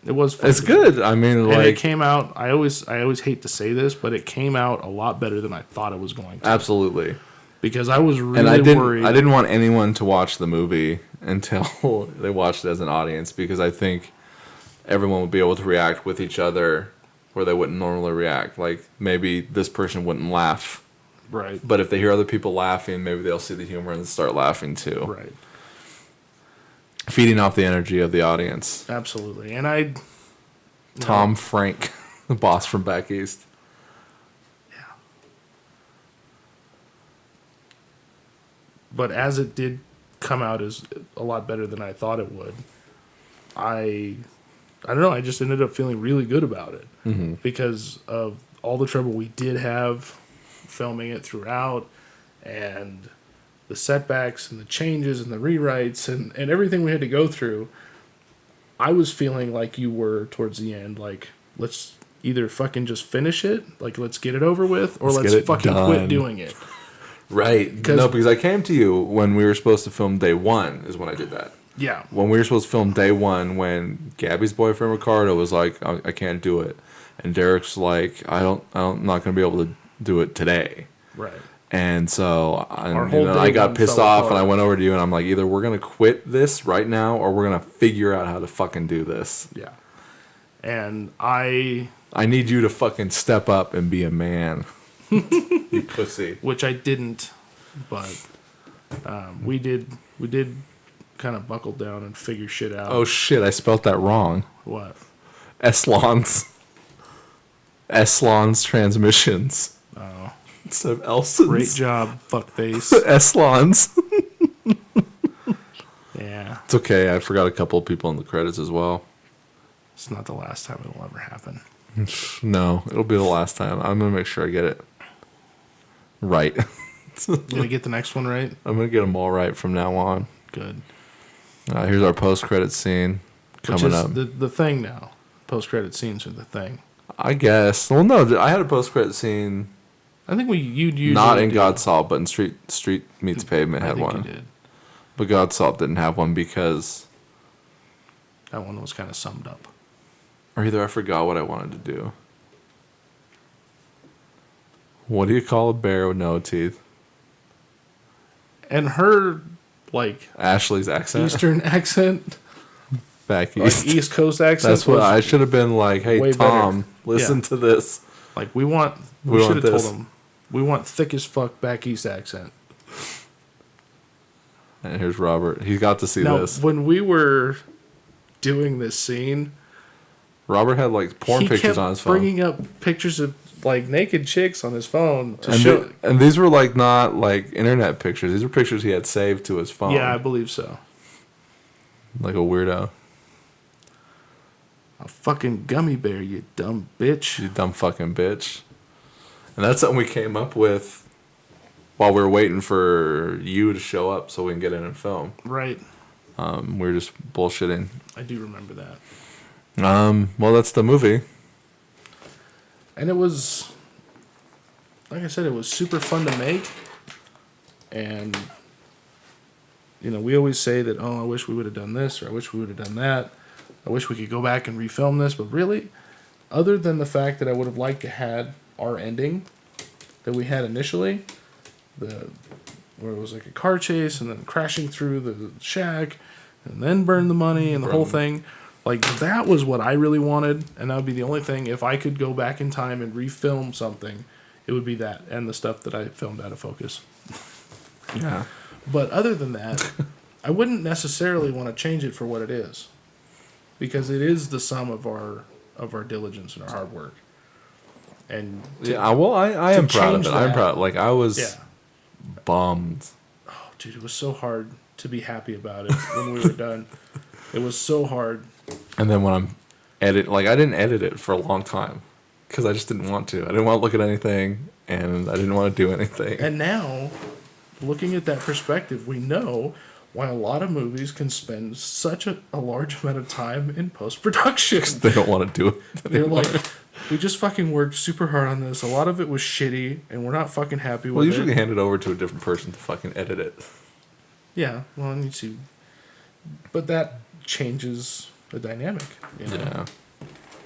fun. It's good. I mean, And like, it came out. I always hate to say this, but it came out a lot better than I thought it was going to. absolutely. Because I was really And worried. I didn't want anyone to watch the movie until they watched it as an audience, because I think everyone would be able to react with each other where they wouldn't normally react. Like, maybe this person wouldn't laugh, Right. but if they hear other people laughing, maybe they'll see the humor and start laughing too. Right. Feeding off the energy of the audience. Absolutely. And Tom Frank, the boss from back east. Yeah. But as it did come out as a lot better than I thought it would, I don't know, I just ended up feeling really good about it. Mm-hmm. Because of all the trouble we did have filming it throughout, and the setbacks and the changes and the rewrites and everything we had to go through. I was feeling like you were towards the end, like, let's either fucking just finish it, like, let's get it over with, or let's fucking quit doing it. Right. No, because I came to you when we were supposed to film day one is when I did that. Yeah. When we were supposed to film day one, when Gabby's boyfriend Ricardo was like, I can't do it. And Derek's like, I'm not going to be able to do it today. Right. And so I got pissed off and I went over to you and I'm like, either we're going to quit this right now or we're going to figure out how to fucking do this. Yeah. And I need you to fucking step up and be a man. You pussy. Which I didn't, but we did kind of buckle down and figure shit out. Oh shit, I spelt that wrong. What? Eslons Transmissions. Oh. Instead of Elsons. Great job, fuckface. Eslons. Yeah. It's okay, I forgot a couple of people in the credits as well. It's not the last time it'll ever happen. No, it'll be the last time. I'm going to make sure I get it right. You going to get the next one right? I'm going to get them all right from now on. Good. Here's our post-credit scene coming up. The thing now. Post-credit scenes are the thing. I guess. Well, no, I had a post-credit scene. I think you not in Godsolved, but in Street Meets Pavement had one. You did. But Godsolved didn't have one because that one was kind of summed up. Or either I forgot what I wanted to do. What do you call a bear with no teeth? And her, like, Ashley's accent. Eastern accent. Back east. Like East Coast accent. That's what I should have been like, hey, Tom, better. listen to this. Like, we should have told him, we want thick as fuck back east accent. And here's Robert. He got to see this. When we were doing this scene, Robert had like porn pictures on his phone. Bringing up pictures of like naked chicks on his phone to and show. And these were like not like internet pictures. These were pictures he had saved to his phone. Yeah, I believe so. Like a weirdo. A fucking gummy bear, you dumb bitch. You dumb fucking bitch. And that's something we came up with while we were waiting for you to show up so we can get in and film. Right. We were just bullshitting. I do remember that. Well, that's the movie. And it was, like I said, it was super fun to make. And, you know, we always say that, oh, I wish we would have done this, or I wish we would have done that. I wish we could go back and refilm this. But really, other than the fact that I would have liked to had our ending that we had initially, where it was like a car chase and then crashing through the shack and then burn the money and the whole thing. Like, that was what I really wanted, and that would be the only thing. If I could go back in time and refilm something, it would be that, and the stuff that I filmed out of focus. Yeah. But other than that, I wouldn't necessarily want to change it for what it is, because it is the sum of our diligence and our hard work. And I am proud of it. I'm proud. Like, I was bummed. Oh, dude, it was so hard to be happy about it when we were done. It was so hard. And then when I'm I didn't edit it for a long time because I just didn't want to. I didn't want to look at anything, and I didn't want to do anything. And now, looking at that perspective, we know why a lot of movies can spend such a large amount of time in post-production. They don't want to do it anymore. They're like, we just fucking worked super hard on this. A lot of it was shitty, and we're not fucking happy with it. Well, usually hand it over to a different person to fucking edit it. Yeah, well, you see. But that changes the dynamic, you know? Yeah.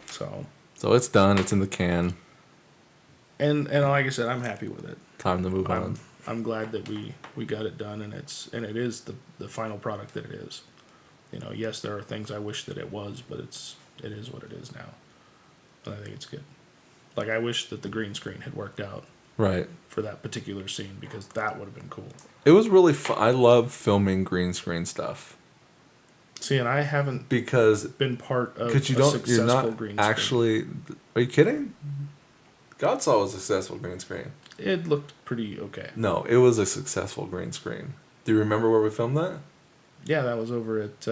So it's done. It's in the can. And like I said, I'm happy with it. Time to move on. I'm glad that we got it done, and it is the final product that it is. You know, yes, there are things I wish that it was, but it is what it is now. And I think it's good. Like, I wish that the green screen had worked out. Right. For that particular scene, because that would have been cool. It was really fun. I love filming green screen stuff. See, and I haven't because been part of because a you're successful not green screen. actually. Are you kidding? Godsaw was a successful green screen. It looked pretty okay. No, it was a successful green screen. Do you remember where we filmed that? Yeah, that was over at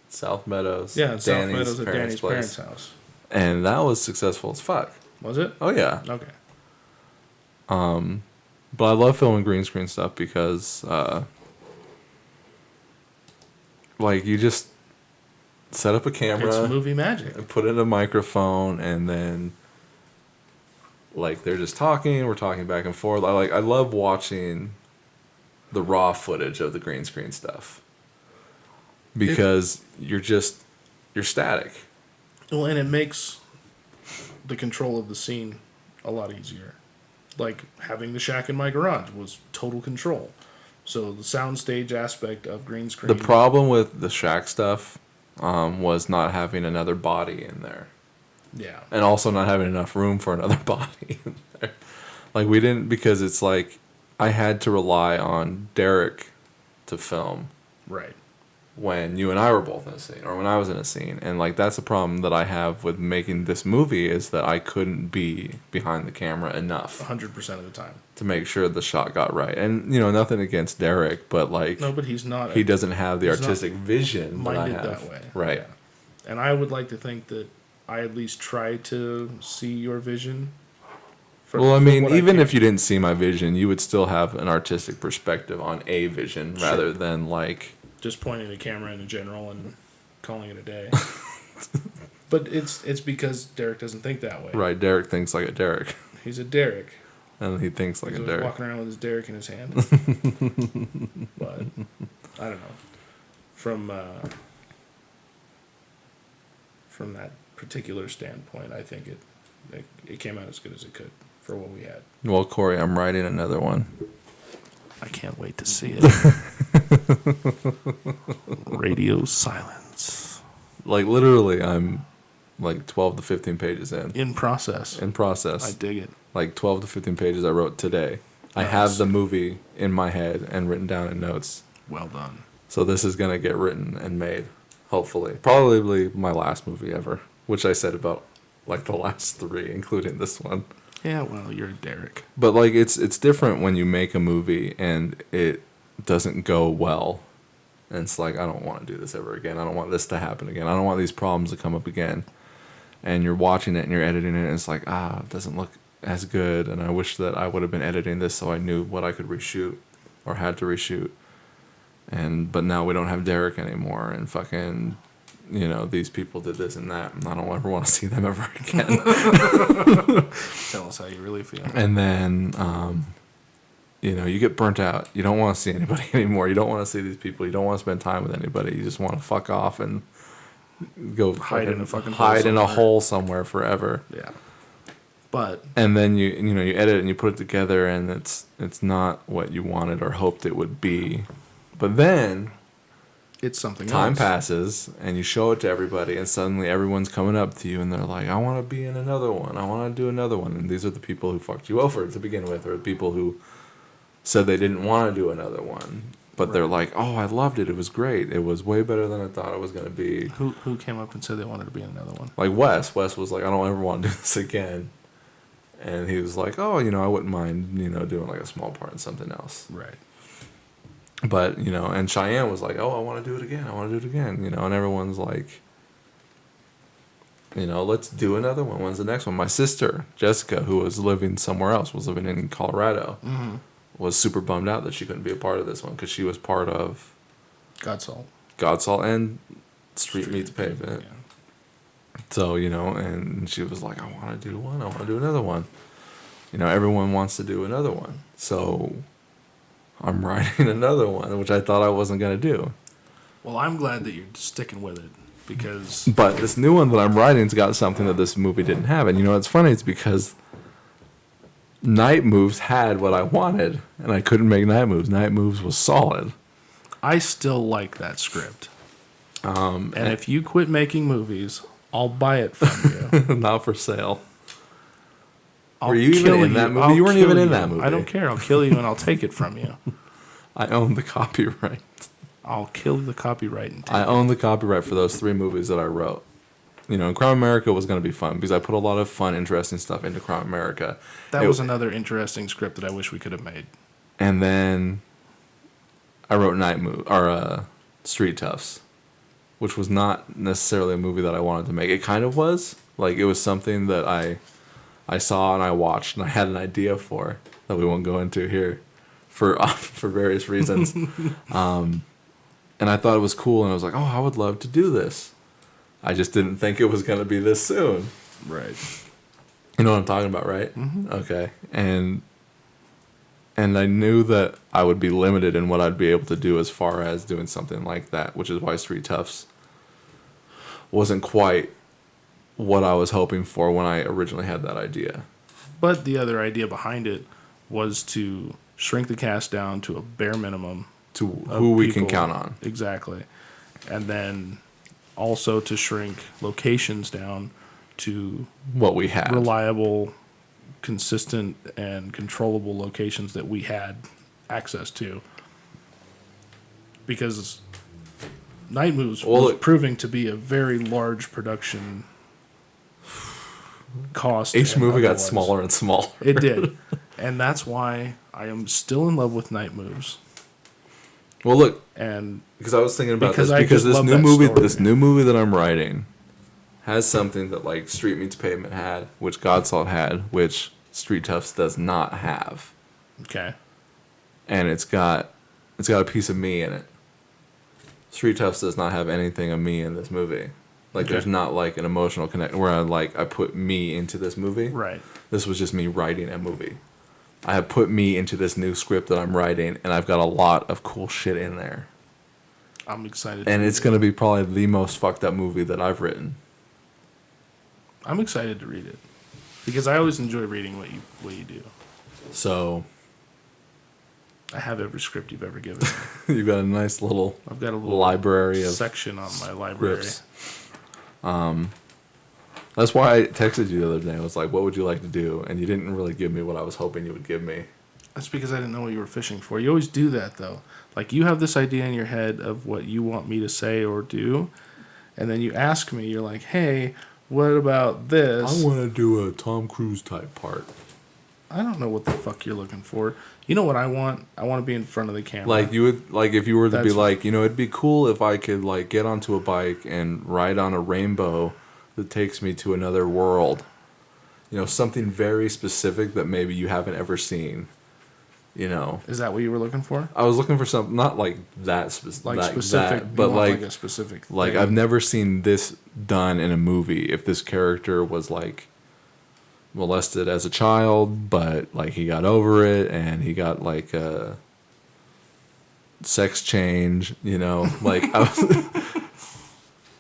South Meadows. yeah, at South Meadows at Danny's parents' house. And that was successful as fuck. Was it? Oh yeah. Okay. But I love filming green screen stuff because like you just set up a camera. It's movie magic. And put in a microphone, and then like they're just talking. We're talking back and forth. I love watching the raw footage of the green screen stuff because you're static. Well, and it makes the control of the scene a lot easier. Like having the shack in my garage was total control. So the soundstage aspect of green screen. The problem with the shack stuff was not having another body in there. Yeah. And also not having enough room for another body in there. Like we didn't, because it's like I had to rely on Derek to film. Right. When you and I were both in a scene, or when I was in a scene. And like that's a problem that I have with making this movie, is that I couldn't be behind the camera enough 100% of the time to make sure the shot got right. And you know, nothing against Derek, but like no, but he's not. He doesn't have the artistic vision that I minded have. That way, right? Yeah. And I would like to think that I at least try to see your vision. Well, I mean, even if you didn't see my vision, you would still have an artistic perspective on a vision rather than like just pointing the camera in general and calling it a day. But it's because Derek doesn't think that way. Right, Derek thinks like a Derek. He's a Derek. And he thinks like a Derek. Walking around with his Derek in his hand. But I don't know. From that particular standpoint, I think it came out as good as it could for what we had. Well, Corey, I'm writing another one. I can't wait to see it. Radio silence. Like literally, I'm like 12 to 15 pages in. In process. I dig it. Like 12 to 15 pages I wrote today. Nice. I have the movie in my head and written down in notes. Well done. So this is going to get written and made, hopefully. Probably my last movie ever, which I said about like the last 3, including this one. Yeah, well, you're Derek. But like it's different when you make a movie and it doesn't go well. And it's like, I don't want to do this ever again. I don't want this to happen again. I don't want these problems to come up again. And you're watching it and you're editing it and it's like, it doesn't look as good. And I wish that I would have been editing this so I knew what I could reshoot or had to reshoot. But now we don't have Derek anymore, and fucking, you know, these people did this and that, and I don't ever want to see them ever again. Tell us how you really feel. And then, you know, you get burnt out. You don't want to see anybody anymore. You don't want to see these people. You don't want to spend time with anybody. You just want to fuck off and go hide in a fucking hole somewhere forever. Yeah. But and then you edit it and you put it together and it's not what you wanted or hoped it would be. But then it's something time else. passes and you show it to everybody and suddenly everyone's coming up to you and they're like, I want to be in another one. I want to do another one. And these are the people who fucked you over to begin with, or the people who said they didn't want to do another one. But they're like, oh, I loved it. It was great. It was way better than I thought it was going to be. Who came up and said they wanted to be in another one? Like Wes. Wes was like, I don't ever want to do this again. And he was like, oh, you know, I wouldn't mind, you know, doing like a small part in something else. Right. But, you know, and Cheyenne was like, oh, I want to do it again. I want to do it again. You know, and everyone's like, you know, let's do another one. When's the next one? My sister, Jessica, who was living somewhere else, was living in Colorado, was super bummed out that she couldn't be a part of this one because she was part of Godsalt and Street Meets Pavement. Yeah. So, you know, and she was like, I want to do one. I want to do another one. You know, everyone wants to do another one. So I'm writing another one, which I thought I wasn't going to do. Well, I'm glad that you're sticking with it because... But this new one that I'm writing's got something that this movie didn't have. And you know what's funny? It's because Night Moves had what I wanted, and I couldn't make Night Moves. Night Moves was solid. I still like that script. And if you quit making movies, I'll buy it from you. Not for sale. Were you even in that movie? You weren't even in that movie. I don't care. I'll kill you and I'll take it from you. I own the copyright. I'll kill the copyright and take I it. own the copyright for those 3 movies that I wrote. And Crime America was going to be fun because I put a lot of fun, interesting stuff into Crime America. That was another interesting script that I wish we could have made. And then I wrote Street Toughs, which was not necessarily a movie that I wanted to make. It kind of was. Like, it was something that I saw and I watched and I had an idea for that we won't go into here for various reasons. And I thought it was cool and I was like, oh, I would love to do this. I just didn't think it was going to be this soon. Right. You know what I'm talking about, right? Mm-hmm. Okay. And I knew that I would be limited in what I'd be able to do as far as doing something like that, which is why Street Toughs wasn't quite what I was hoping for when I originally had that idea. But the other idea behind it was to shrink the cast down to a bare minimum. To of who we can people. count on. Exactly. And then also to shrink locations down to What we had. reliable, consistent, and controllable locations that we had access to. Because Night Moves was proving to be a very large production cost. Each and movie got otherwise. smaller and smaller. It did. And that's why I am still in love with Night Moves. Well, look, And because I was thinking about Because this I because just love this that new movie that I'm writing has something that like Street Meets Pavement had, which Godsalt had, which Street Toughs does not have, okay. and it's got a piece of me in it. Street Toughs does not have anything of me in this movie. Like Okay. there's not like an emotional connection where I put me into this movie. Right. This was just me writing a movie. I have put me into this new script that I'm writing, and I've got a lot of cool shit in there. I'm excited. And to it's read going to it. be probably the most fucked up movie that I've written. I'm excited to read it. Because I always enjoy reading what you do. So I have every script you've ever given me. you've got a nice little I've got a little library of section on my library. scripts. That's why I texted you the other day. I was like, what would you like to do? And you didn't really give me what I was hoping you would give me. That's because I didn't know what you were fishing for. You always do that, though. Like, you have this idea in your head of what you want me to say or do, and then you ask me, you're like, hey, what about this? I want to do a Tom Cruise type part. I don't know what the fuck you're looking for. You know what I want? I want to be in front of the camera. Like you would, like if you were to be That's- like, it'd be cool if I could like get onto a bike and ride on a rainbow that takes me to another world. Something very specific that maybe you haven't ever seen. Is that what you were looking for? I was looking for something not like that specific, Like specific, you but want, like a specific like thing. I've never seen this done in a movie. If this character was like molested as a child, but like he got over it and he got like a sex change, like I was,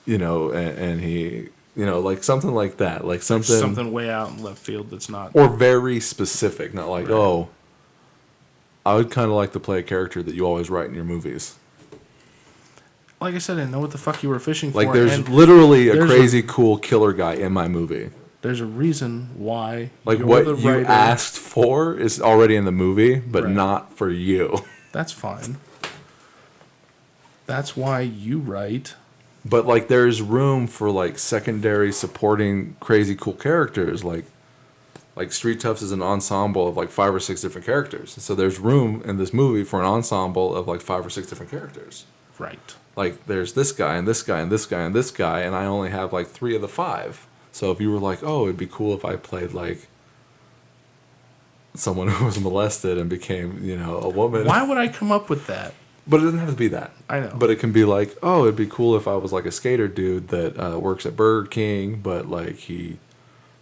and he, like something like that, like something way out in left field that's not. or very specific, not like, Right. oh, I would kind of like to play a character that you always write in your movies. Like I said, I didn't know what the fuck you were fishing for. Like there's and literally a there's crazy cool killer guy in my movie. there's a reason why. Like you're what the you writer. asked for is already in the movie, but Right. not for you. That's fine. That's why you write. But like there's room for like secondary supporting crazy cool characters. Like Street Toughs is an ensemble of like 5 or 6 different characters. So there's room in this movie for an ensemble of like 5 or 6 different characters. Right. Like there's this guy and this guy and this guy and this guy, and I only have like 3 of the 5. So if you were like, oh, it'd be cool if I played like someone who was molested and became, a woman. Why would I come up with that? But it doesn't have to be that. I know. But it can be like, oh, it'd be cool if I was like a skater dude that works at Burger King, but like he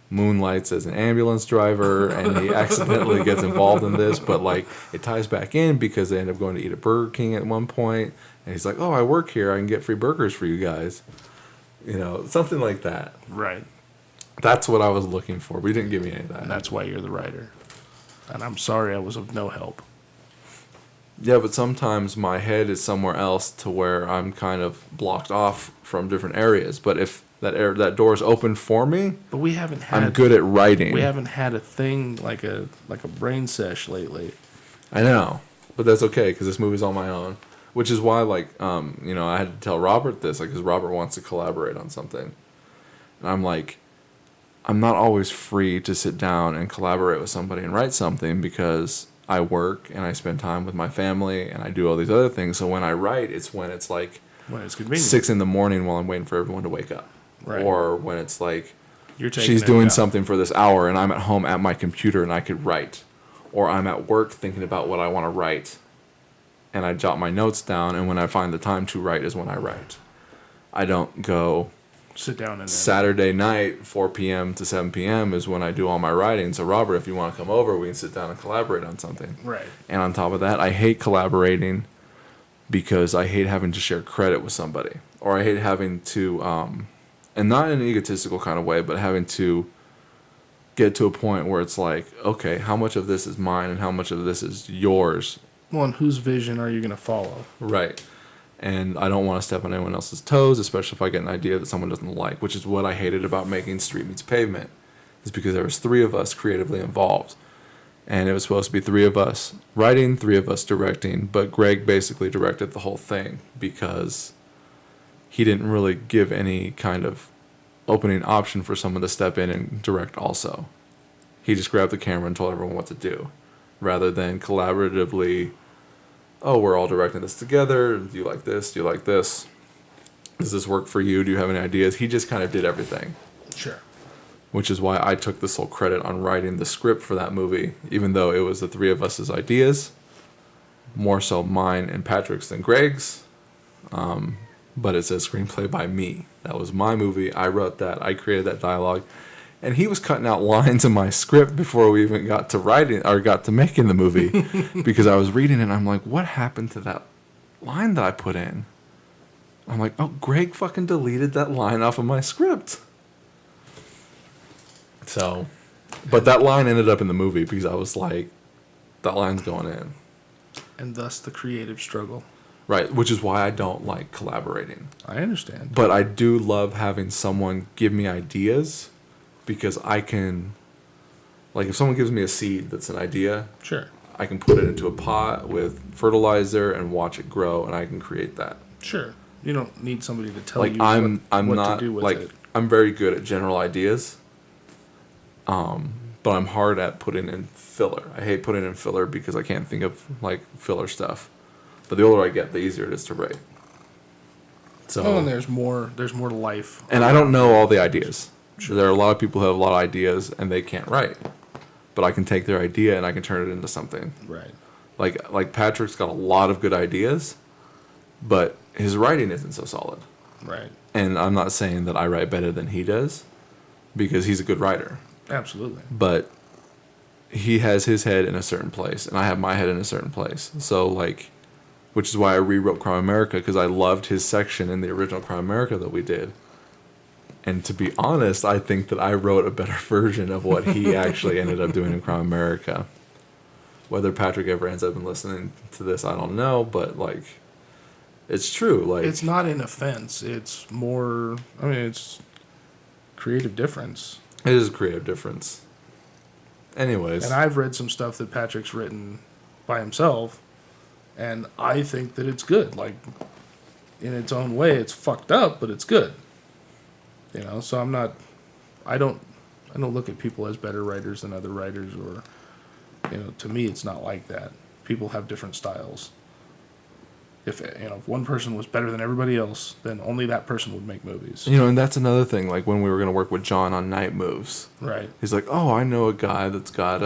moonlights as an ambulance driver and he accidentally gets involved in this, but like it ties back in because they end up going to eat at Burger King at one point, and he's like, oh, I work here, I can get free burgers for you guys. Something like that. Right. That's what I was looking for. But you didn't give me any of that. And that's why you're the writer. And I'm sorry I was of no help. Yeah, but sometimes my head is somewhere else to where I'm kind of blocked off from different areas. But if that door is open for me, But we haven't had. I'm good at writing. We haven't had a thing like a brain sesh lately. I know, but that's okay because this movie's on my own. Which is why, like, you know, I had to tell Robert this, like, because Robert wants to collaborate on something. And I'm like, I'm not always free to sit down and collaborate with somebody and write something because I work and I spend time with my family and I do all these other things. So when I write, it's when it's like When it's convenient. 6 in the morning while I'm waiting for everyone to wake up. Right. Or when it's like, You're taking she's it doing down. something for this hour and I'm at home at my computer and I could write. Or I'm at work thinking about what I want to write and I jot my notes down, and when I find the time to write is when I write. I don't go Sit down and Saturday night, 4 p.m. to 7 p.m. is when I do all my writing. So, Robert, if you want to come over, we can sit down and collaborate on something. Right. And on top of that, I hate collaborating because I hate having to share credit with somebody. Or I hate having to, and not in an egotistical kind of way, but having to get to a point where it's like, okay, how much of this is mine and how much of this is yours? Well, and whose vision are you going to follow? Right. And I don't want to step on anyone else's toes, especially if I get an idea that someone doesn't like, which is what I hated about making Street Meets Pavement, is because there was 3 of us creatively involved. And it was supposed to be 3 of us writing, 3 of us directing, but Greg basically directed the whole thing because he didn't really give any kind of opening option for someone to step in and direct also. He just grabbed the camera and told everyone what to do, rather than collaboratively, oh, we're all directing this together. Do you like this? Do you like this? Does this work for you? Do you have any ideas? He just kind of did everything. Sure. Which is why I took the sole credit on writing the script for that movie, even though it was the 3 of us' ideas, more so mine and Patrick's than Greg's. But it's a screenplay by me. That was my movie. I wrote that. I created that dialogue. And he was cutting out lines in my script before we even got to writing or got to making the movie because I was reading it and I'm like, what happened to that line that I put in? I'm like, oh, Greg fucking deleted that line off of my script. So, but that line ended up in the movie because I was like, that line's going in. And thus the creative struggle. Right, which is why I don't like collaborating. I understand. But I do love having someone give me ideas because I can, like, if someone gives me a seed that's an idea, Sure. I can put it into a pot with fertilizer and watch it grow, and I can create that. Sure. You don't need somebody to tell Like, you I'm what not to do with like it. I'm very good at general ideas, but I'm hard at putting in filler. I hate putting in filler because I can't think of like filler stuff. But the older I get, the easier it is to write. So, Oh, and there's more to life. and I don't know all the ideas. There are a lot of people who have a lot of ideas and they can't write. But I can take their idea and I can turn it into something. Right. Like Patrick's got a lot of good ideas, but his writing isn't so solid. Right. And I'm not saying that I write better than he does, because he's a good writer. Absolutely. But he has his head in a certain place, and I have my head in a certain place. So, like, which is why I rewrote Crime America, because I loved his section in the original Crime America that we did. And to be honest, I think that I wrote a better version of what he actually ended up doing in Crime America. Whether Patrick ever ends up listening to this, I don't know, but, like, it's true. Like, It's not an offense. It's more, I mean, it's creative difference. it is a creative difference. Anyways. And I've read some stuff that Patrick's written by himself, and I think that it's good. Like, in its own way, it's fucked up, but it's good. You know, so I don't look at people as better writers than other writers, or, you know, to me, it's not like that. People have different styles. If one person was better than everybody else, then only that person would make movies. You know, and that's another thing. Like, when we were going to work with John on Night Moves, Right. he's like, oh, I know a guy that's got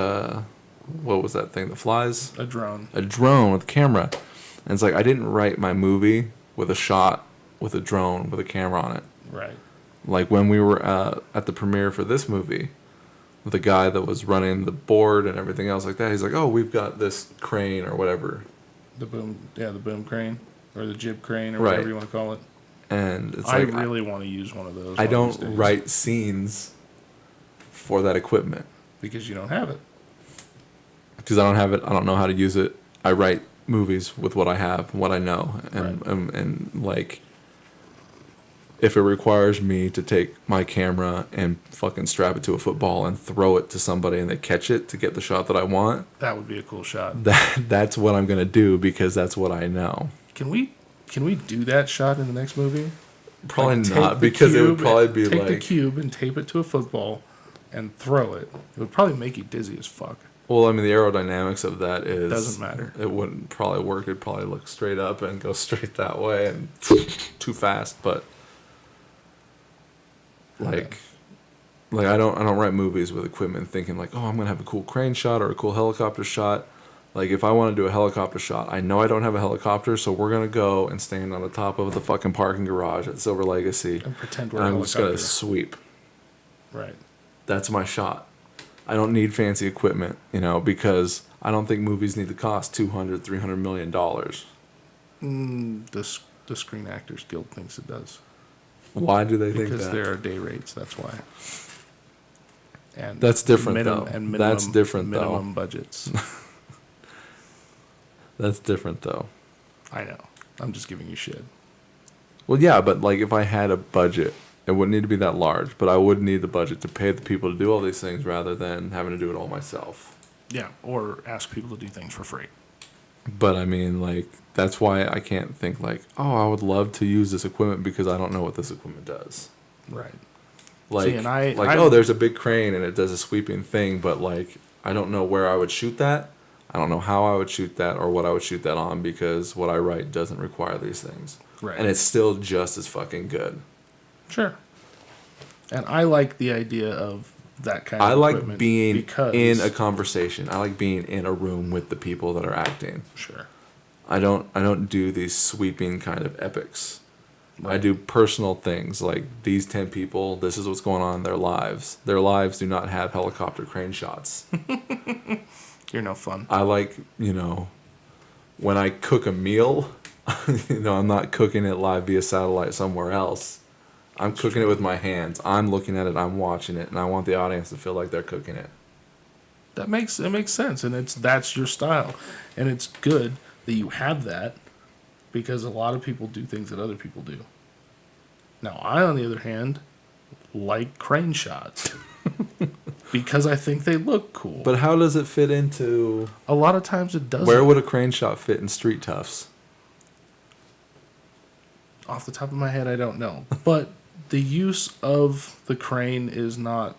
what was that thing that flies? A drone. A drone with a camera. And it's like, I didn't write my movie with a shot with a drone with a camera on it. Right. Like, when we were at the premiere for this movie, the guy that was running the board and everything else like that, he's like, oh, we've got this crane or whatever. The boom crane, or the jib crane, or Right. whatever you want to call it. And it's I like, really want to use one of those. I one of don't these days, write scenes for that equipment. because you don't have it. Because I don't have it, I don't know how to use it. I write movies with what I have, what I know, and Right. and like, if it requires me to take my camera and fucking strap it to a football and throw it to somebody and they catch it to get the shot that I want, That would be a cool shot. that's what I'm gonna do, because that's what I know. Can we do that shot in the next movie? Probably Like, take not, the because it would cube, probably be take the like. cube and tape it to a football and throw it. It would probably make you dizzy as fuck. Well, I mean, the aerodynamics of that is Doesn't matter. It wouldn't probably work. It'd probably look straight up and go straight that way and too fast. But like I don't write movies with equipment thinking like, oh, I'm gonna have a cool crane shot or a cool helicopter shot. Like, if I want to do a helicopter shot, I know I don't have a helicopter, so we're gonna go and stand on the top of the fucking parking garage at Silver Legacy, And pretend we're and a I'm just gonna helicopter. sweep. Right. That's my shot. I don't need fancy equipment, because I don't think movies need to cost $200-300 million. The Screen Actors Guild thinks it does. Why do they think Because that? there are day rates, that's why. And That's different, though. And That's different, though. minimum budgets. That's different, though. I know. I'm just giving you shit. Well, yeah, but like if I had a budget, it wouldn't need to be that large, but I would need the budget to pay the people to do all these things rather than having to do it all myself. Yeah, or ask people to do things for free. But I mean, like, that's why I can't think like, oh, I would love to use this equipment because I don't know what this equipment does. Right. Like, See, and I- oh, there's a big crane and it does a sweeping thing, but like, I don't know where I would shoot that. I don't know how I would shoot that or what I would shoot that on because what I write doesn't require these things. Right. And it's still just as fucking good. Sure. And I like the idea of that kind of I like equipment being because, in a conversation. I like being in a room with the people that are acting. Sure. I don't do these sweeping kind of epics. I do personal things like these 10 people, this is what's going on in their lives. Their lives do not have helicopter crane shots. You're no fun. I like, when I cook a meal, I'm not cooking it live via satellite somewhere else. I'm cooking it with my hands. I'm looking at it, I'm watching it, and I want the audience to feel like they're cooking it. It makes sense, and that's your style, and it's good that you have that because a lot of people do things that other people do. Now, I, on the other hand, like crane shots because I think they look cool. But how does it fit into... A lot of times it doesn't. Where would a crane shot fit in Street Toughs? Off the top of my head, I don't know. But the use of the crane is not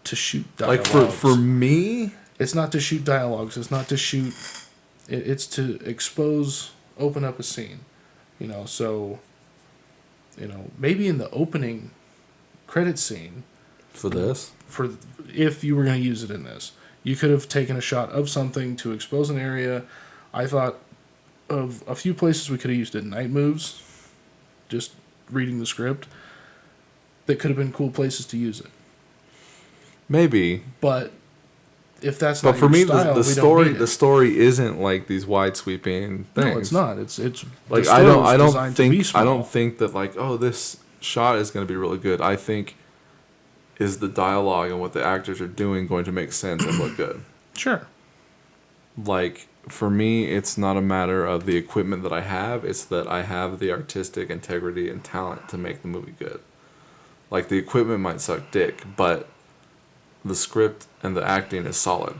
to shoot Like dialogues. for me, It's not to shoot dialogues. It's not to shoot... It's to open up a scene. So... maybe in the opening credit scene... for this, if you were going to use it in this, you could have taken a shot of something to expose an area. I thought of a few places we could have used it in Night Moves, just reading the script, that could have been cool places to use it. maybe. But if that's But not for your me, style, the story isn't like these wide sweeping things. No, it's not. It's Like the I story was don't designed to be think small. that like, oh, this shot is going to be really good. I think is the dialogue and what the actors are doing going to make sense and look good. Sure. Like for me, it's not a matter of the equipment that I have. It's that I have the artistic integrity and talent to make the movie good. Like the equipment might suck dick, but the script and the acting is solid.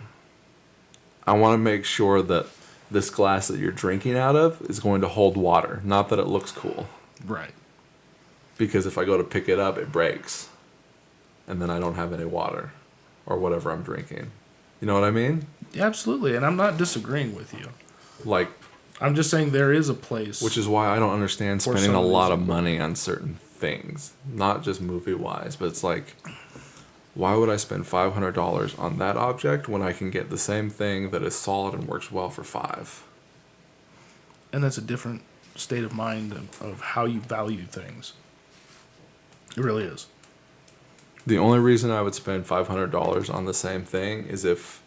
I want to make sure that this glass that you're drinking out of is going to hold water, not that it looks cool. Right. Because if I go to pick it up, it breaks. And then I don't have any water or whatever I'm drinking. You know what I mean? Yeah, absolutely. And I'm not disagreeing with you. Like, I'm just saying there is a place. which is why I don't understand For spending a some lot of reason. money on certain things. Not just movie-wise, but it's like, why would I spend $500 on that object when I can get the same thing that is solid and works well for $5? And that's a different state of mind of how you value things. It really is. The only reason I would spend $500 on the same thing is if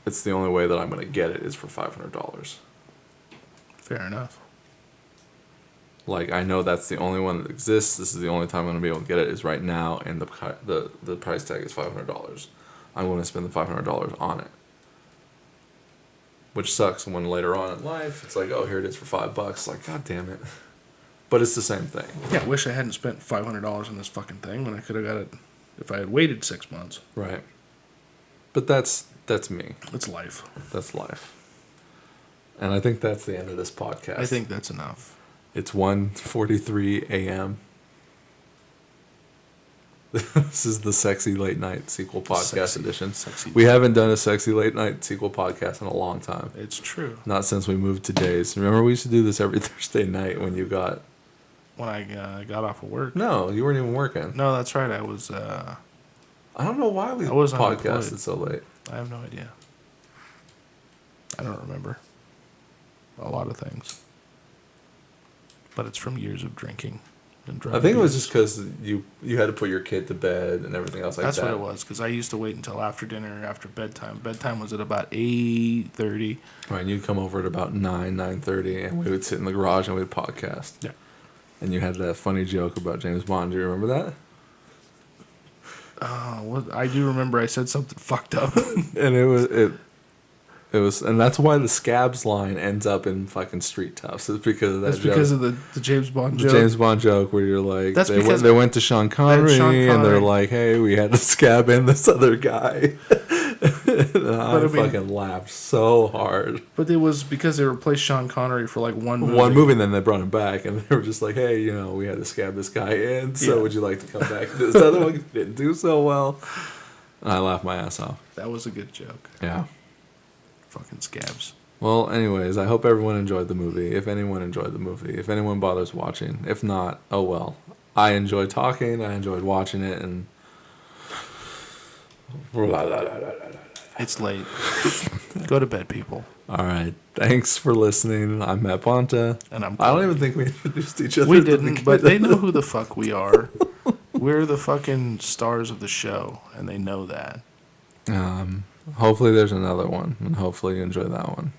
it's the only way that I'm going to get it is for $500. Fair enough. Like, I know that's the only one that exists. This is the only time I'm going to be able to get it is right now, and the price tag is $500. I'm going to spend the $500 on it. Which sucks when later on in life, it's like, oh, here it is for $5. Like, god damn it. But it's the same thing. Yeah, I wish I hadn't spent $500 on this fucking thing when I could have got it if I had waited 6 months. Right. But that's me. It's life. That's life. And I think that's the end of this podcast. I think that's enough. It's 1:43 a.m. This is the Sexy Late Night Sequel Podcast edition. We haven't done a Sexy Late Night Sequel Podcast in a long time. It's true. Not since we moved to days. Remember, we used to do this every Thursday night when you got... When I got off of work. No, you weren't even working. No, that's right. I was... I don't know why we was podcasted so late. I have no idea. I don't remember a lot of things. But it's from years of drinking and driving. I think it was just because you had to put your kid to bed and everything else like That's that. what it was, because I used to wait until after dinner, after bedtime. Bedtime was at about 8:30. Right, and you'd come over at about 9:30, and we would sit in the garage and we'd podcast. Yeah. And you had that funny joke about James Bond. Do you remember that? I do remember I said something fucked up. And it was, and that's why the Scabs line ends up in fucking Street Toughs. It's because of that. That's because of the James Bond the joke. James Bond joke where you're like, That's they because went to Sean Connery, and they're Connery. like, hey, we had to scab in this other guy. And I fucking laughed so hard. But it was because they replaced Sean Connery for like one movie. One movie, and then they brought him back, and they were just like, hey, we had to scab this guy in, so Yeah. would you like to come back? This other one didn't do so well. And I laughed my ass off. That was a good joke. Yeah. Fucking scabs. Well, anyways, I hope everyone enjoyed the movie. If anyone enjoyed the movie. If anyone bothers watching. If not, oh well. I enjoyed talking. I enjoyed watching it, and... It's late. Go to bed, people. All right. Thanks for listening. I'm Matt Ponta. And I'm I don't Cody. even think we introduced each other. We at the didn't, but beginning. they know who the fuck we are. We're the fucking stars of the show, and they know that. Hopefully there's another one, and hopefully you enjoy that one.